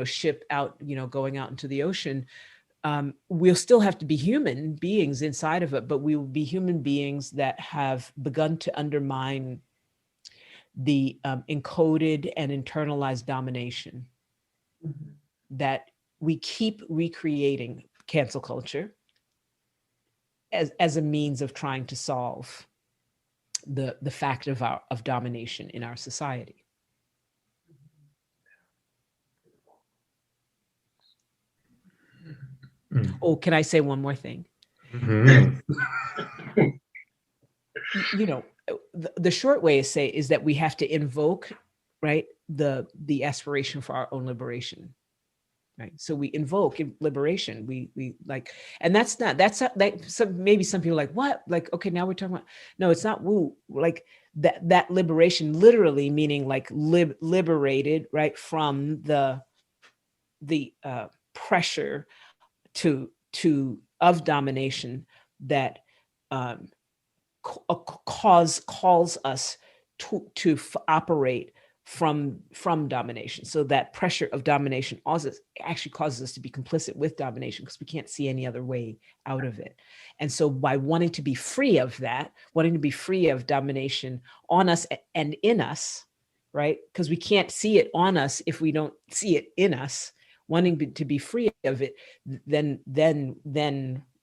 [SPEAKER 2] ship out, going out into the ocean. We'll still have to be human beings inside of it, but we will be human beings that have begun to undermine the encoded and internalized domination that we keep recreating cancel culture as a means of trying to solve the fact of domination in our society. Oh, can I say one more thing?
[SPEAKER 3] Mhm.
[SPEAKER 2] You know, the short way is that we have to invoke, right, the aspiration for our own liberation. Right. So we invoke liberation. We like, and that's maybe some people are like, what? Like, okay, now we're talking about, no, it's not woo. Like that liberation, literally meaning like liberated, right, from the pressure of domination that calls us to operate from domination. So that pressure of domination actually causes us to be complicit with domination because we can't see any other way out of it. And so by wanting to be free of that, wanting to be free of domination on us and in us, right? Because we can't see it on us if we don't see it in us, wanting to be free of it, then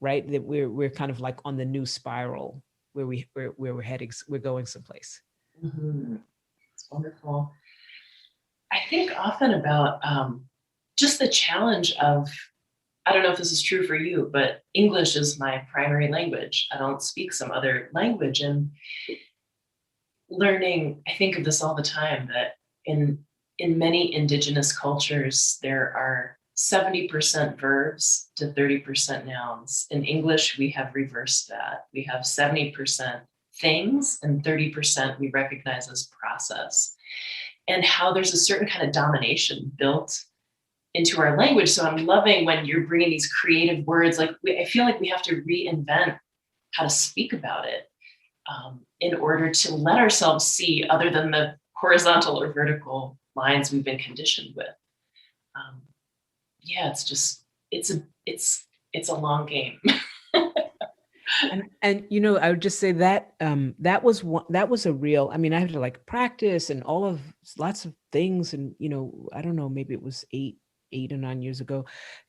[SPEAKER 2] right, that we're kind of like on the new spiral where we're heading, we're going someplace.
[SPEAKER 1] Mm-hmm. It's wonderful. I think often about just the challenge of, I don't know if this is true for you, but English is my primary language. I don't speak some other language. And learning, I think of this all the time, that in many indigenous cultures, there are 70% verbs to 30% nouns. In English, we have reversed that. We have 70% things and 30% we recognize as process. And how there's a certain kind of domination built into our language. So I'm loving when you're bringing these creative words. Like I feel like we have to reinvent how to speak about it in order to let ourselves see other than the horizontal or vertical lines we've been conditioned with. Yeah, it's just, it's a long game.
[SPEAKER 2] And you know, I would just say that that was a real, I mean, I had to like practice and lots of things. And, you know, I don't know, maybe it was 8 or 9 years ago.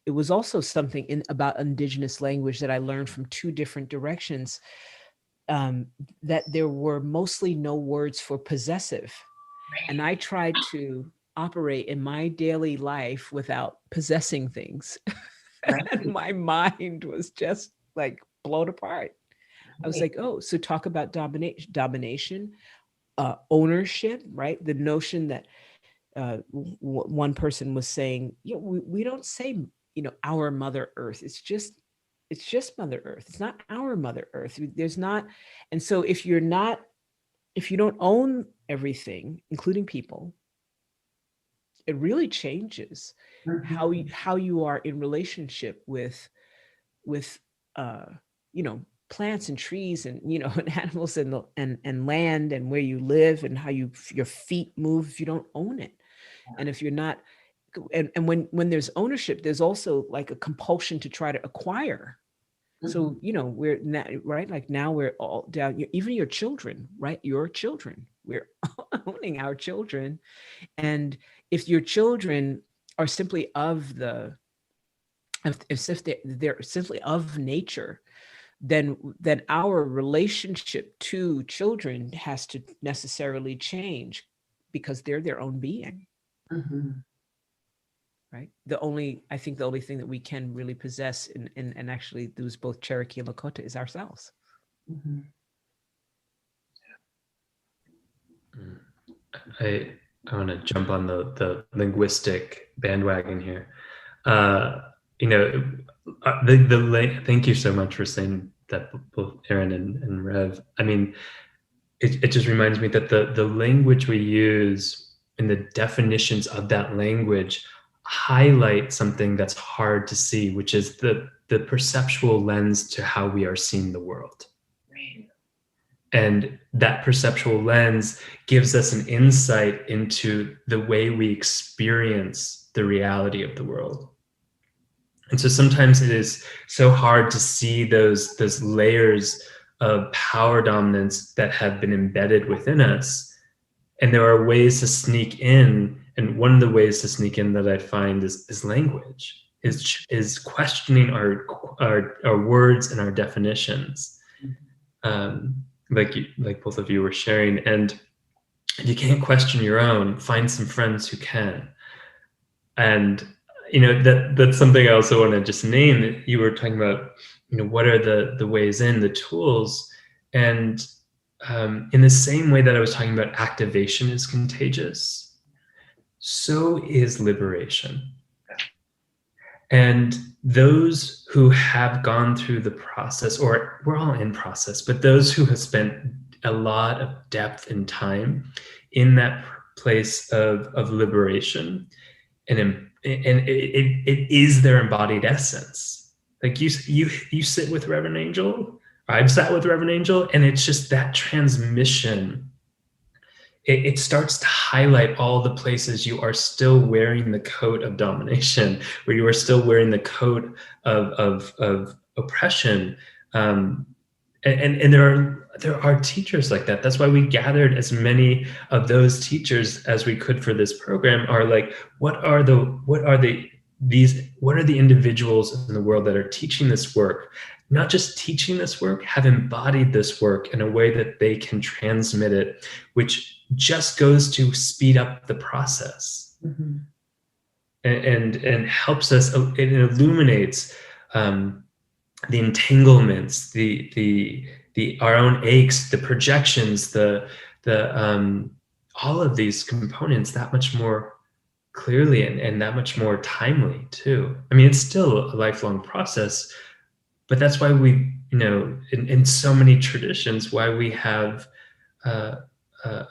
[SPEAKER 2] It was also something about indigenous language that I learned from 2 different directions, that there were mostly no words for possessive. Right. And I tried to operate in my daily life without possessing things. Right. And my mind was just like blown apart. I was like, oh, so talk about domination, ownership, right? The notion that one person was saying, you know, we don't say, you know, our Mother Earth. It's just Mother Earth. It's not our Mother Earth. There's not. And so if you don't own everything, including people, it really changes how you are in relationship with you know, plants and trees and, you know, and animals and land and where you live and how your feet move if you don't own it. And if you're not, and when there's ownership, there's also like a compulsion to try to acquire. So, you know, we're now, right? Like now we're all down, even your children, right? Your children, we're owning our children. And if your children are simply if they're simply of nature, then our relationship to children has to necessarily change because they're their own being. Mm-hmm. Right. I think the only thing that we can really possess and actually lose both Cherokee and Lakota is ourselves. Mm-hmm.
[SPEAKER 3] I want to jump on the linguistic bandwagon here. You know, thank you so much for saying that, both Aaron and Rev. I mean, it just reminds me that the language we use and the definitions of that language highlight something that's hard to see, which is the perceptual lens to how we are seeing the world. Right. And that perceptual lens gives us an insight into the way we experience the reality of the world. And so sometimes it is so hard to see those layers of power dominance that have been embedded within us. And there are ways to sneak in. And one of the ways to sneak in that I find is language, is questioning our words and our definitions. Like both of you were sharing. And if you can't question your own, find some friends who can. And that's something I also want to just name. That you were talking about, what are the ways in, the tools, and in the same way that I was talking about activation is contagious, so is liberation. And those who have gone through the process, or we're all in process, but those who have spent a lot of depth and time in that place of liberation, and it is their embodied essence. Like you sit with Reverend Angel, I've sat with Reverend Angel, and it's just that transmission. It starts to highlight all the places you are still wearing the coat of domination, where you are still wearing the coat of oppression. And there are teachers like that. That's why we gathered as many of those teachers as we could for this program. Are like, what are the individuals in the world that are teaching this work? Not just teaching this work, have embodied this work in a way that they can transmit it, which just goes to speed up the process. Mm-hmm. and helps us. It illuminates the entanglements, the our own aches, the projections, the all of these components that much more clearly and that much more timely too. I mean, it's still a lifelong process, but that's why we, in so many traditions, why we have a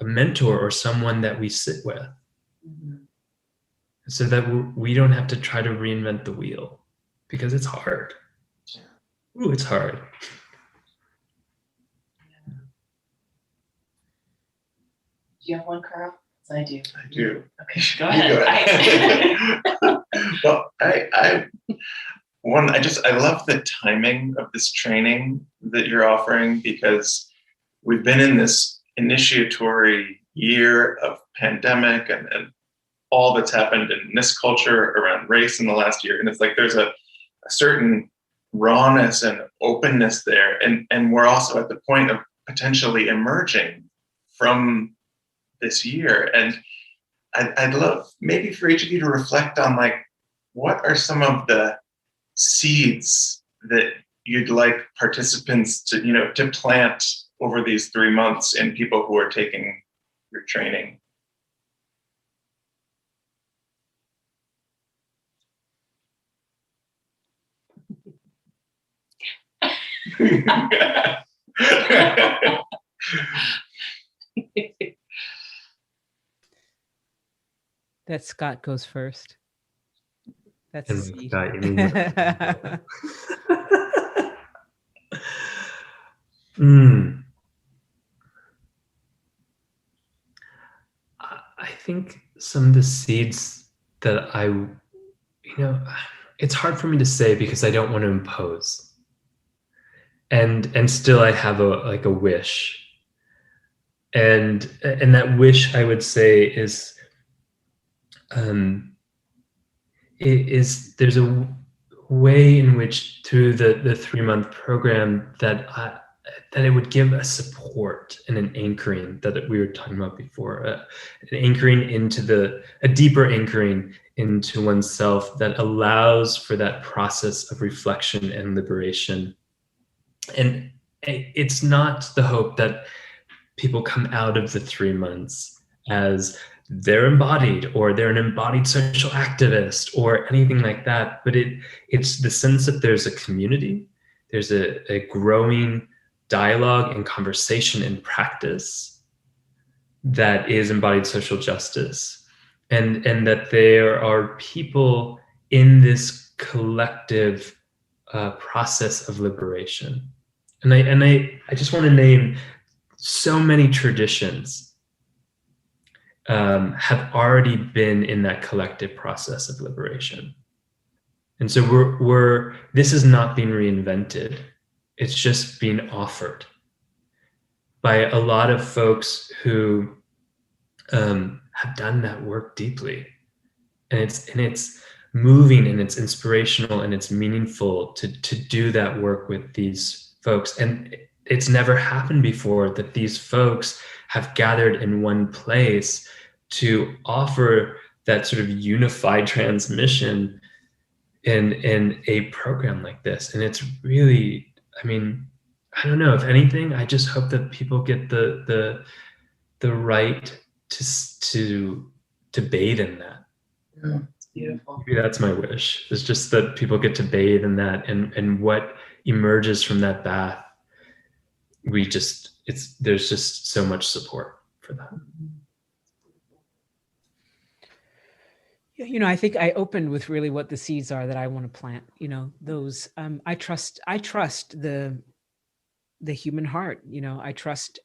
[SPEAKER 3] mentor or someone that we sit with, mm-hmm. so that we don't have to try to reinvent the wheel, because it's hard. Ooh, it's hard.
[SPEAKER 1] Do you have one, Carl? I do.
[SPEAKER 4] I do.
[SPEAKER 1] Okay, go ahead.
[SPEAKER 4] Well, I love the timing of this training that you're offering, because we've been in this initiatory year of pandemic and all that's happened in this culture around race in the last year. And it's like there's a certain rawness and openness there. And we're also at the point of potentially emerging from this year. And I'd love maybe for each of you to reflect on, like, what are some of the seeds that you'd like participants to plant over these 3 months in people who are taking your training?
[SPEAKER 2] That Scott goes first. That's
[SPEAKER 3] a seed. Scott, you mean I think some of the seeds that it's hard for me to say because I don't want to impose. And still I have a wish. And that wish, I would say, is there's a way in which through the 3-month program that it would give a support and an anchoring that we were talking about before, an anchoring into a deeper anchoring into oneself that allows for that process of reflection and liberation. And it's not the hope that people come out of the 3 months as they're embodied or they're an embodied social activist or anything like that, but it's the sense that there's a community, there's a growing dialogue and conversation and practice that is embodied social justice, and that there are people in this collective process of liberation. And I just want to name so many traditions have already been in that collective process of liberation. And so this is not being reinvented. It's just being offered by a lot of folks who have done that work deeply. And it's moving and it's inspirational and it's meaningful to do that work with these folks. And it's never happened before that these folks have gathered in one place to offer that sort of unified transmission in a program like this. And it's really, I mean, I don't know, if anything, I just hope that people get the right to bathe in that.
[SPEAKER 1] It's beautiful.
[SPEAKER 3] Maybe that's my wish, is just that people get to bathe in that, and what emerges from that bath, there's just so much support for that.
[SPEAKER 2] You know, I think I opened with really what the seeds are that I want to plant. You know, those I trust the human heart. You know, I trust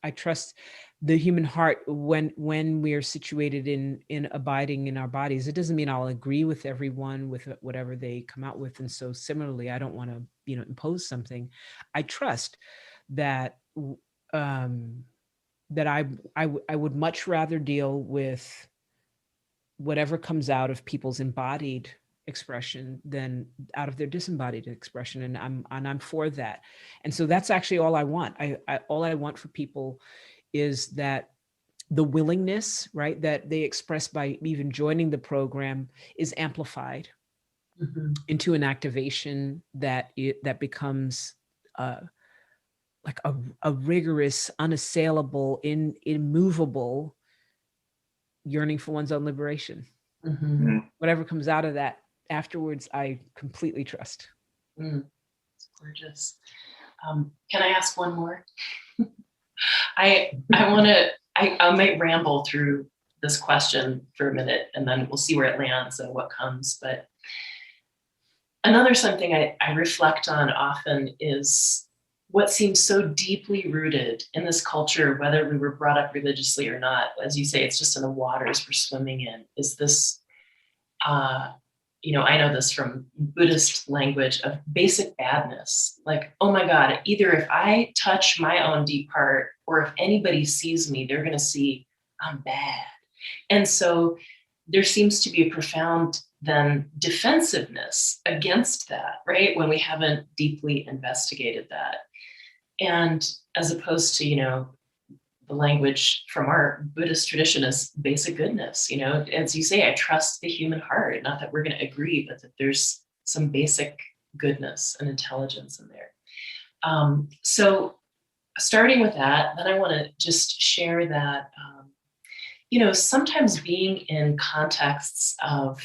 [SPEAKER 2] the human heart when we are situated in abiding in our bodies. It doesn't mean I'll agree with everyone with whatever they come out with, and so similarly, I don't want to, you know, impose something. I trust that that I would much rather deal with whatever comes out of people's embodied expression than out of their disembodied expression, and I'm for that. And so that's actually all I want. All I want for people is that the willingness, right, that they express by even joining the program is amplified into an activation that becomes like a rigorous, unassailable, immovable yearning for one's own liberation. Whatever comes out of that afterwards, I completely trust.
[SPEAKER 1] It's gorgeous. Can I ask one more? I might ramble through this question for a minute, and then we'll see where it lands and what comes. But another something I reflect on often is what seems so deeply rooted in this culture, whether we were brought up religiously or not. As you say, it's just in the waters we're swimming in, is this, you know, I know this from Buddhist language, of basic badness. Like, oh my God, either if I touch my own deep heart, or if anybody sees me, they're going to see I'm bad. And so there seems to be a profound then defensiveness against that, right? When we haven't deeply investigated that. And as opposed to, you know, the language from our Buddhist tradition is basic goodness. You know, as you say, I trust the human heart, not that we're going to agree, but that there's some basic goodness and intelligence in there. So starting with that, then I want to just share that, you know, sometimes being in contexts of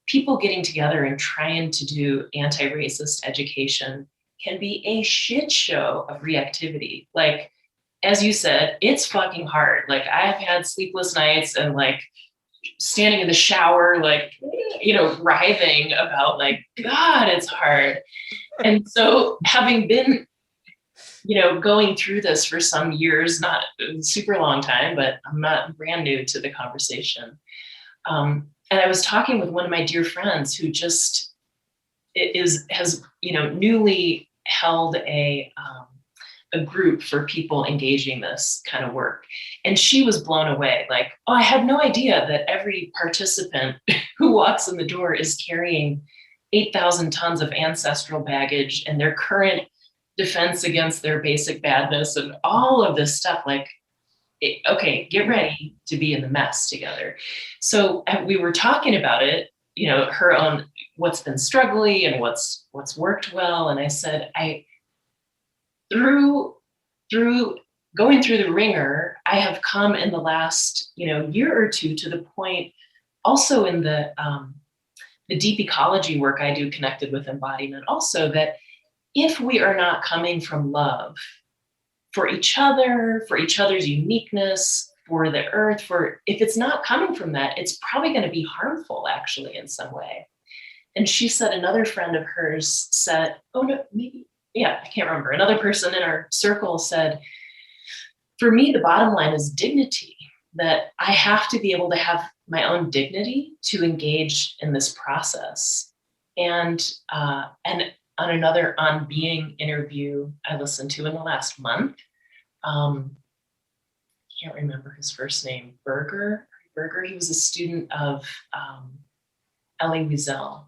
[SPEAKER 1] people getting together and trying to do anti-racist education can be a shit show of reactivity. Like, as you said, it's fucking hard. Like, I've had sleepless nights and like standing in the shower, like, you know, writhing about like, God, it's hard. And so having been, you know, going through this for some years, not a super long time, but I'm not brand new to the conversation. And I was talking with one of my dear friends who just has, you know, newly held a group for people engaging this kind of work. And she was blown away. Like, oh, I had no idea that every participant who walks in the door is carrying 8,000 tons of ancestral baggage and their current defense against their basic badness and all of this stuff. Like, okay, get ready to be in the mess together. So we were talking about it, you know, her own, what's been struggling and what's worked well. And I said, through going through the ringer, I have come in the last, you know, year or two to the point, also in the deep ecology work I do connected with embodiment, also that if we are not coming from love for each other, for each other's uniqueness, for the earth, if it's not coming from that, it's probably going to be harmful actually in some way. And she said another friend of hers said, oh no, maybe, yeah, I can't remember. Another person in our circle said, for me, the bottom line is dignity, that I have to be able to have my own dignity to engage in this process. And on another On Being interview I listened to in the last month, can't remember his first name, Berger, he was a student of Elie Wiesel.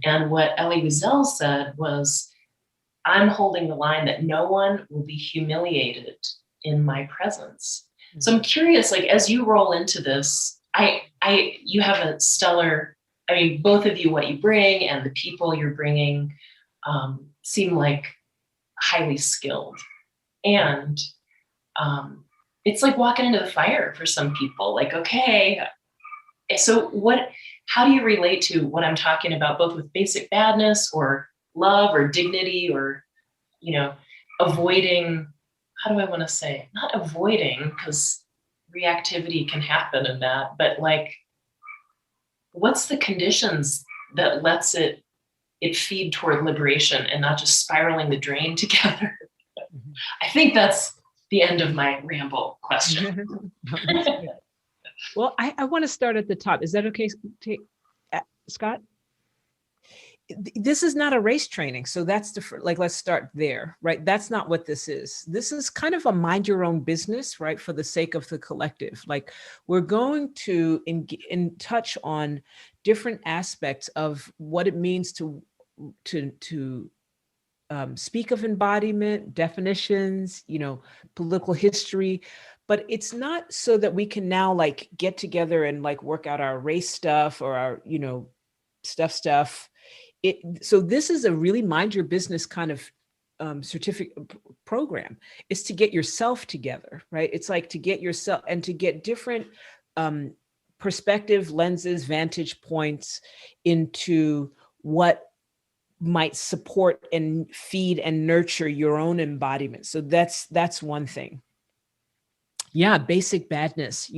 [SPEAKER 1] And what Elie Wiesel said was, I'm holding the line that no one will be humiliated in my presence. So I'm curious, like, as you roll into this, you have a stellar I mean, both of you, what you bring and the people you're bringing seem like highly skilled. And it's like walking into the fire for some people. Like, okay, so how do you relate to what I'm talking about, both with basic badness or love or dignity or, avoiding, how do I want to say, not avoiding, because reactivity can happen in that, but like, what's the conditions that lets it feed toward liberation and not just spiraling the drain together?
[SPEAKER 2] Mm-hmm.
[SPEAKER 1] I think that's the end of my ramble question.
[SPEAKER 2] Well, I want to start at the top. Is that okay, Scott? This is not a race training. So that's let's start there, right? That's not what this is. This is kind of a mind your own business, right? For the sake of the collective. Like, we're going to touch on different aspects of what it means to speak of embodiment, definitions, political history, but it's not so that we can now like get together and like work out our race stuff or our, stuff. So this is a really mind your business kind of certificate program. It's to get yourself together, right? It's like to get yourself and to get different perspective, lenses, vantage points into what might support and feed and nurture your own embodiment. So that's one thing. Yeah, basic badness,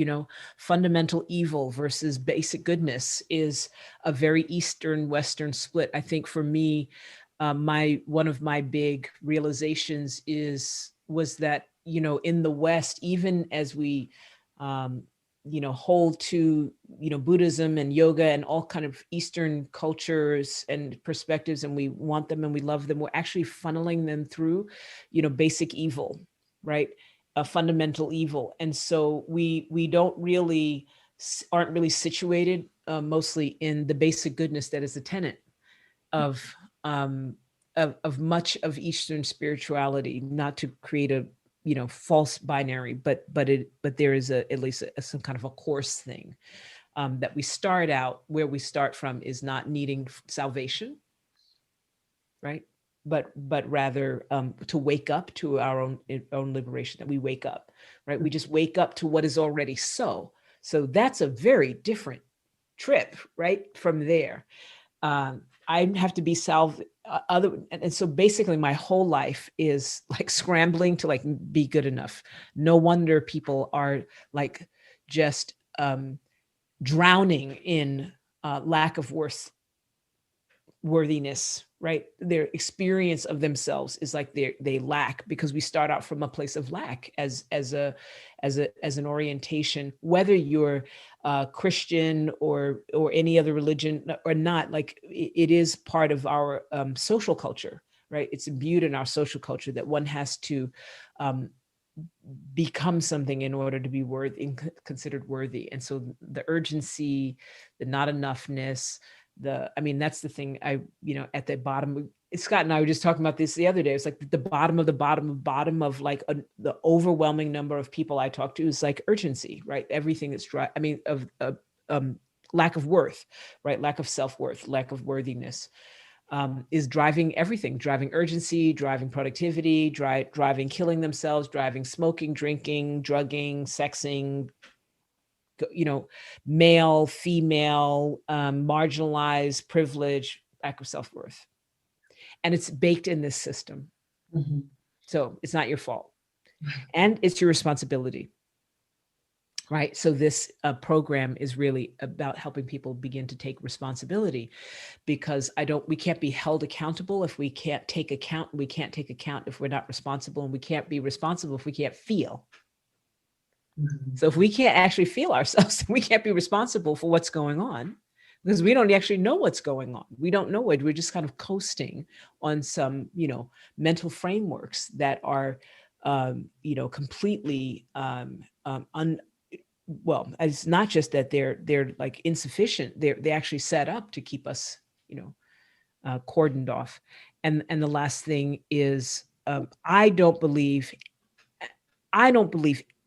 [SPEAKER 2] fundamental evil versus basic goodness is a very Eastern-Western split. I think for me, one of my big realizations was that, in the West, even as we hold to, Buddhism and yoga and all kind of Eastern cultures and perspectives, and we want them and we love them, we're actually funneling them through, basic evil, right? A fundamental evil. And so we aren't really situated mostly in the basic goodness that is the tenet of much of Eastern spirituality, not to create a false binary, but there is at least some kind of a course thing that we start out. Where we start from is not needing salvation, right? But rather to wake up to our own liberation, that we wake up, right? We just wake up to what is already so. So that's a very different trip, right? From there, I have to be and so basically my whole life is like scrambling to like be good enough. No wonder people are like just drowning in lack of worthiness, right? Their experience of themselves is like they lack, because we start out from a place of lack as an orientation, whether you're Christian or any other religion or not. Like, it is part of our social culture, right? It's imbued in our social culture that one has to become something in order to be considered worthy. And so the urgency, the not enoughness, that's the thing. At the bottom, Scott and I were just talking about this the other day. It's like the bottom of like the overwhelming number of people I talk to is like urgency, right? Everything that's lack of worth, right? Lack of self-worth, lack of worthiness is driving everything, driving urgency, driving productivity, driving killing themselves, driving smoking, drinking, drugging, sexing, male, female, marginalized, privilege, lack of self-worth. And it's baked in this system.
[SPEAKER 1] Mm-hmm.
[SPEAKER 2] So it's not your fault. And it's your responsibility. Right. So this program is really about helping people begin to take responsibility, because we can't be held accountable if we can't take account. We can't take account if we're not responsible, and we can't be responsible if we can't feel. Mm-hmm. So if we can't actually feel ourselves, we can't be responsible for what's going on, because we don't actually know what's going on. We don't know it. We're just kind of coasting on some, mental frameworks that are, completely well, it's not just that they're like insufficient. They actually set up to keep us, cordoned off. And the last thing is, I don't believe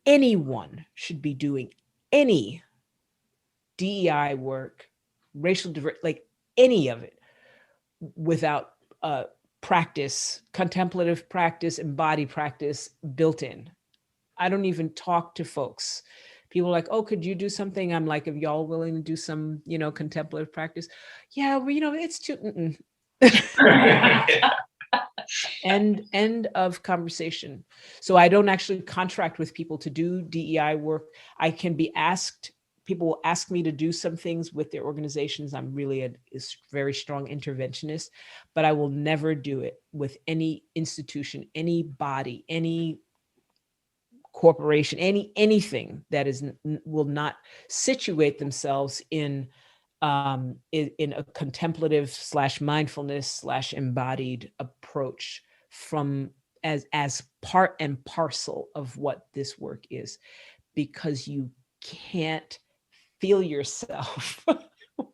[SPEAKER 2] anyone should be doing any DEI work racial diversity, like any of it, without practice, contemplative practice, embodied practice built in. I don't even talk to folks. People are like, oh, could you do something? I'm like, if y'all willing to do some, contemplative practice? Yeah, well, it's too, End of conversation. So I don't actually contract with people to do DEI work. I can be asked, people will ask me to do some things with their organizations. I'm really a very strong interventionist, but I will never do it with any institution, any body, any corporation, anything that will not situate themselves in a contemplative / mindfulness / embodied approach from as part and parcel of what this work is, because you can't feel yourself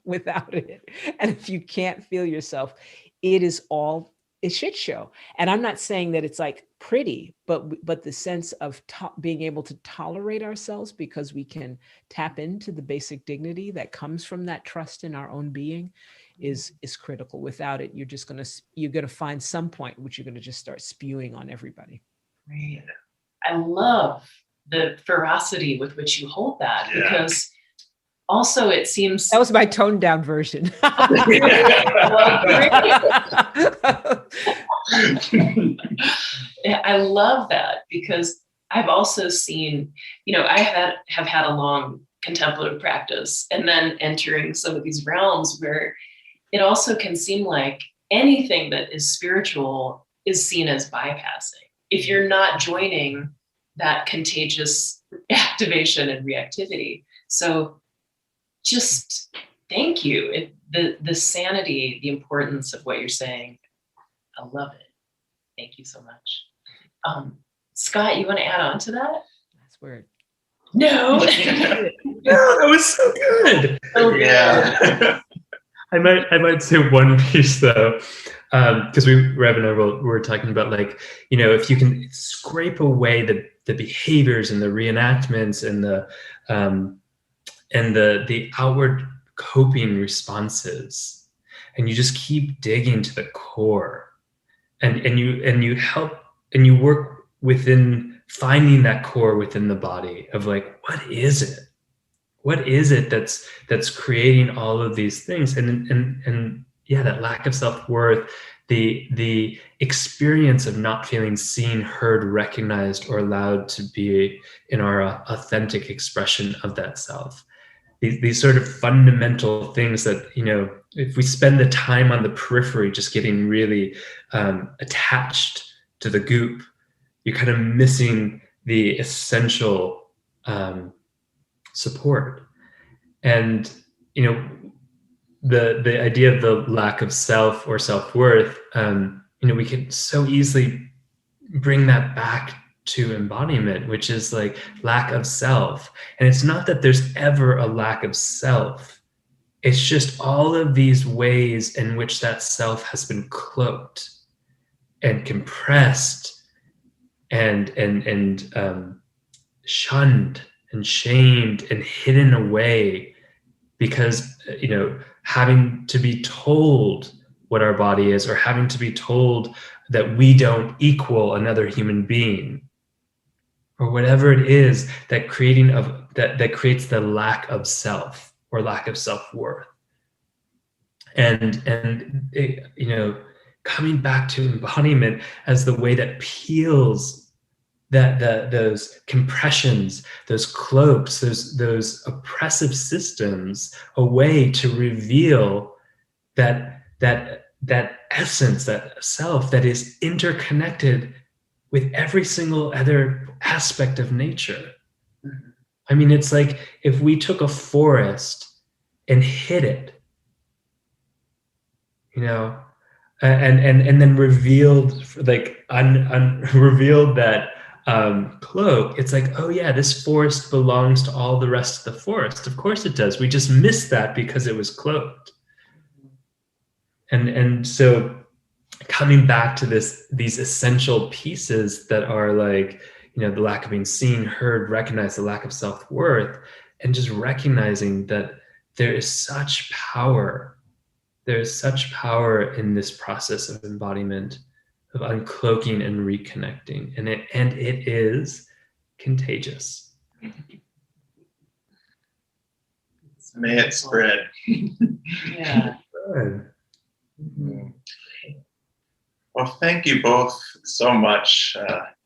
[SPEAKER 2] without it. And if you can't feel yourself, it is all a shit show. And I'm not saying that it's like pretty, but the sense of being able to tolerate ourselves because we can tap into the basic dignity that comes from that trust in our own being is critical. Without it, you're gonna find some point which you're gonna just start spewing on everybody.
[SPEAKER 1] Right. I love the ferocity with which you hold that, because also it seems
[SPEAKER 2] that was my toned down version.
[SPEAKER 1] I love that, because I've also seen, I have had a long contemplative practice, and then entering some of these realms where it also can seem like anything that is spiritual is seen as bypassing. If you're not joining that contagious activation and reactivity. So just thank you. The sanity, the importance of what you're saying. I love it. Thank you so much. Scott, you want to add on to that?
[SPEAKER 2] That's weird.
[SPEAKER 1] No.
[SPEAKER 3] No, that was so good.
[SPEAKER 1] Oh,
[SPEAKER 4] Yeah.
[SPEAKER 3] I might say one piece though, because Rev and I were talking about, like, if you can scrape away the behaviors and the reenactments and the outward coping responses, and you just keep digging to the core, and you work within finding that core within the body of, like, what is it? What is it that's creating all of these things? And yeah, that lack of self-worth, the experience of not feeling seen, heard, recognized, or allowed to be in our authentic expression of that self. These sort of fundamental things that, if we spend the time on the periphery just getting really attached to the goop, you're kind of missing the essential support. And the idea of the lack of self or self-worth, we can so easily bring that back to embodiment, which is like lack of self. And it's not that there's ever a lack of self, it's just all of these ways in which that self has been cloaked and compressed and shunned and shamed and hidden away, because having to be told what our body is, or having to be told that we don't equal another human being, or whatever it is that creates the lack of self or lack of self-worth. And coming back to embodiment as the way that peels those compressions, those cloaks, those oppressive systems away to reveal that essence, that self that is interconnected with every single other aspect of nature. I mean, it's like if we took a forest and hid it, and then revealed, like revealed that cloak. It's like, oh yeah, this forest belongs to all the rest of the forest. Of course it does. We just missed that because it was cloaked. And so coming back to these essential pieces that are like, the lack of being seen, heard, recognized, the lack of self-worth, and just recognizing that there is such power. There is such power in this process of embodiment, of uncloaking and reconnecting, and it is contagious.
[SPEAKER 4] May it spread.
[SPEAKER 1] Yeah.
[SPEAKER 3] Good.
[SPEAKER 4] Mhm. Well, thank you both so much.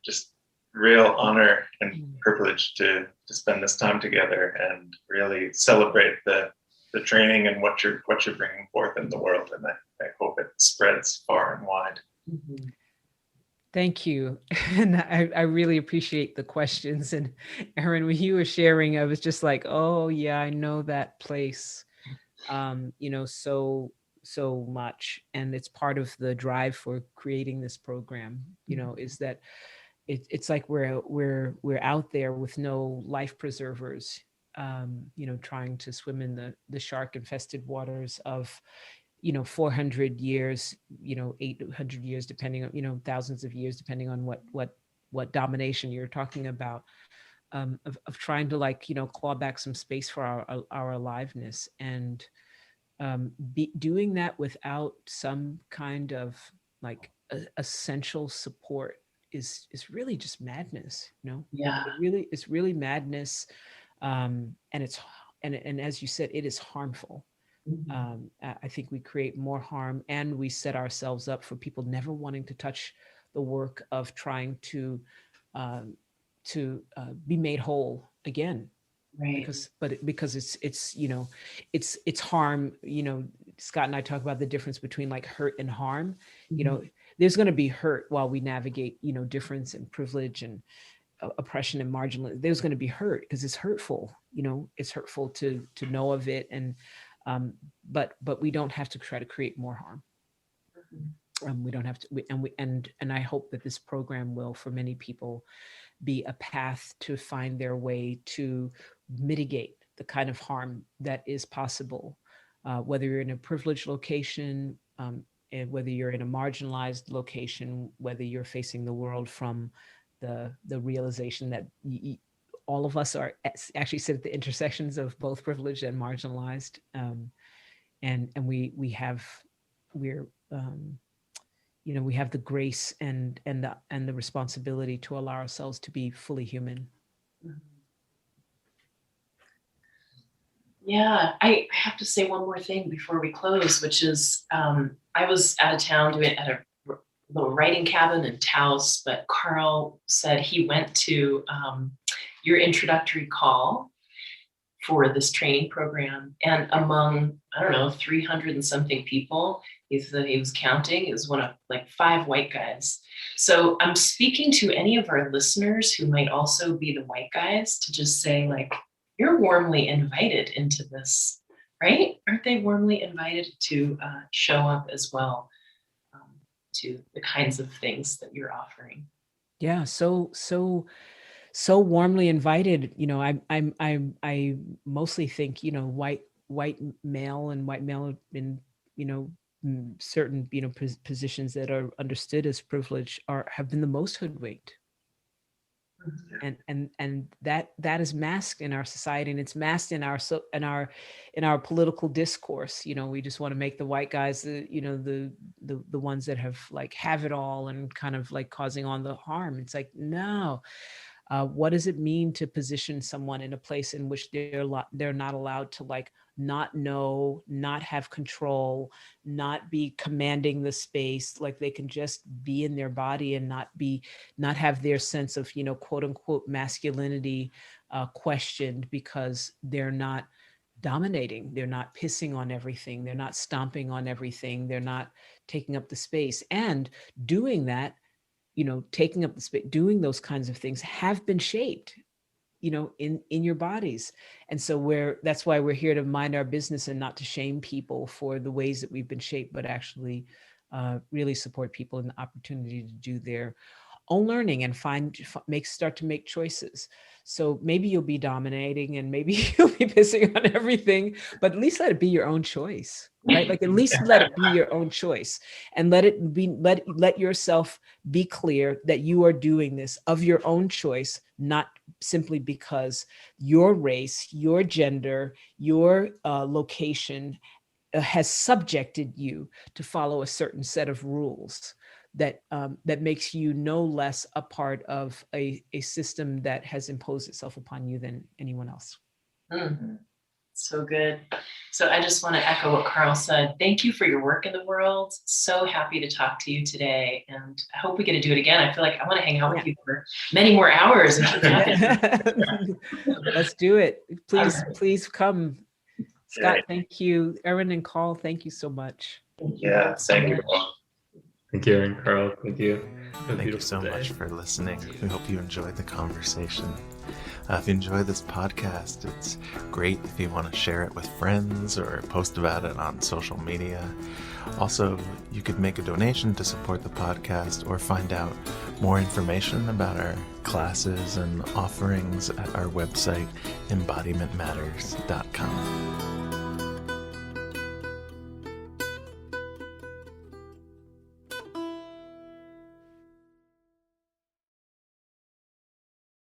[SPEAKER 4] Just real honor and privilege to spend this time together and really celebrate the training and what you're bringing forth in the world. And I hope it spreads far and wide.
[SPEAKER 1] Mm-hmm.
[SPEAKER 2] Thank you. And I really appreciate the questions. And Erin, when you were sharing, I was just like, oh yeah, I know that place, so much. And it's part of the drive for creating this program, is that it's like we're out there with no life preservers, trying to swim in the shark infested waters of 400 years, 800 years, depending on, thousands of years, depending on what domination you're talking about, of trying to claw back some space for our aliveness, and doing that without some kind of essential support is really just madness.
[SPEAKER 1] Yeah.
[SPEAKER 2] It's really madness, and as you said, it is harmful.
[SPEAKER 1] Mm-hmm.
[SPEAKER 2] I think we create more harm, and we set ourselves up for people never wanting to touch the work of trying to be made whole again.
[SPEAKER 1] Right.
[SPEAKER 2] Because it's harm. Scott and I talk about the difference between like hurt and harm.
[SPEAKER 1] Mm-hmm.
[SPEAKER 2] There's going to be hurt while we navigate difference and privilege and oppression and marginal. There's going to be hurt because it's hurtful. It's hurtful to know of it, and but we don't have to try to create more harm. We don't have to, and I hope that this program will, for many people, be a path to find their way to mitigate the kind of harm that is possible, whether you're in a privileged location, and whether you're in a marginalized location, whether you're facing the world from the realization that all of us are actually sit at the intersections of both privileged and marginalized, and we have the grace and the responsibility to allow ourselves to be fully human.
[SPEAKER 1] Yeah, I have to say one more thing before we close, which is I was out of town doing at a little writing cabin in Taos, but Carl said he went to your introductory call for this training program, and among, I don't know, 300 and something people, he said he was counting, it was one of like 5 white guys. So I'm speaking to any of our listeners who might also be the white guys to just say, like, you're warmly invited into this, right? Aren't they warmly invited to show up as well to the kinds of things that you're offering?
[SPEAKER 2] Yeah, so warmly invited. I mostly think white male in certain positions that are understood as privilege have been the most hoodwinked. And that is masked in our society, and it's masked in our political discourse. We just want to make the white guys the ones that have it all and kind of like causing on the harm. It's like, no. What does it mean to position someone in a place in which they're not allowed to not know, not have control, not be commanding the space, like they can just be in their body and not have their sense of, quote unquote, masculinity questioned because they're not dominating, they're not pissing on everything, they're not stomping on everything, they're not taking up the space. And doing that, taking up the space, doing those kinds of things have been shaped, in your bodies. And so that's why we're here to mind our business and not to shame people for the ways that we've been shaped, but actually really support people in the opportunity to do their own learning and start to make choices. So maybe you'll be dominating and maybe you'll be pissing on everything, but at least let it be your own choice, right? Like at least let it be your own choice, and let yourself be clear that you are doing this of your own choice, not simply because your race, your gender, your location has subjected you to follow a certain set of rules that makes you no less a part of a system that has imposed itself upon you than anyone else.
[SPEAKER 1] So good. So I just want to echo what Carl said. Thank you for your work in the world. So happy to talk to you today, and I hope we get to do it again. I feel like I want to hang out with you for many more hours and keep talking.
[SPEAKER 2] Let's do it. Please come. Scott, thank you. Erin and Carl, thank you so much.
[SPEAKER 4] Yeah, thank you.
[SPEAKER 3] Thank you, Erin, Carl. Thank you.
[SPEAKER 5] Thank you so much for listening. We hope you enjoyed the conversation. If you enjoy this podcast, it's great if you want to share it with friends or post about it on social media. Also, you could make a donation to support the podcast or find out more information about our classes and offerings at our website, embodimentmatters.com.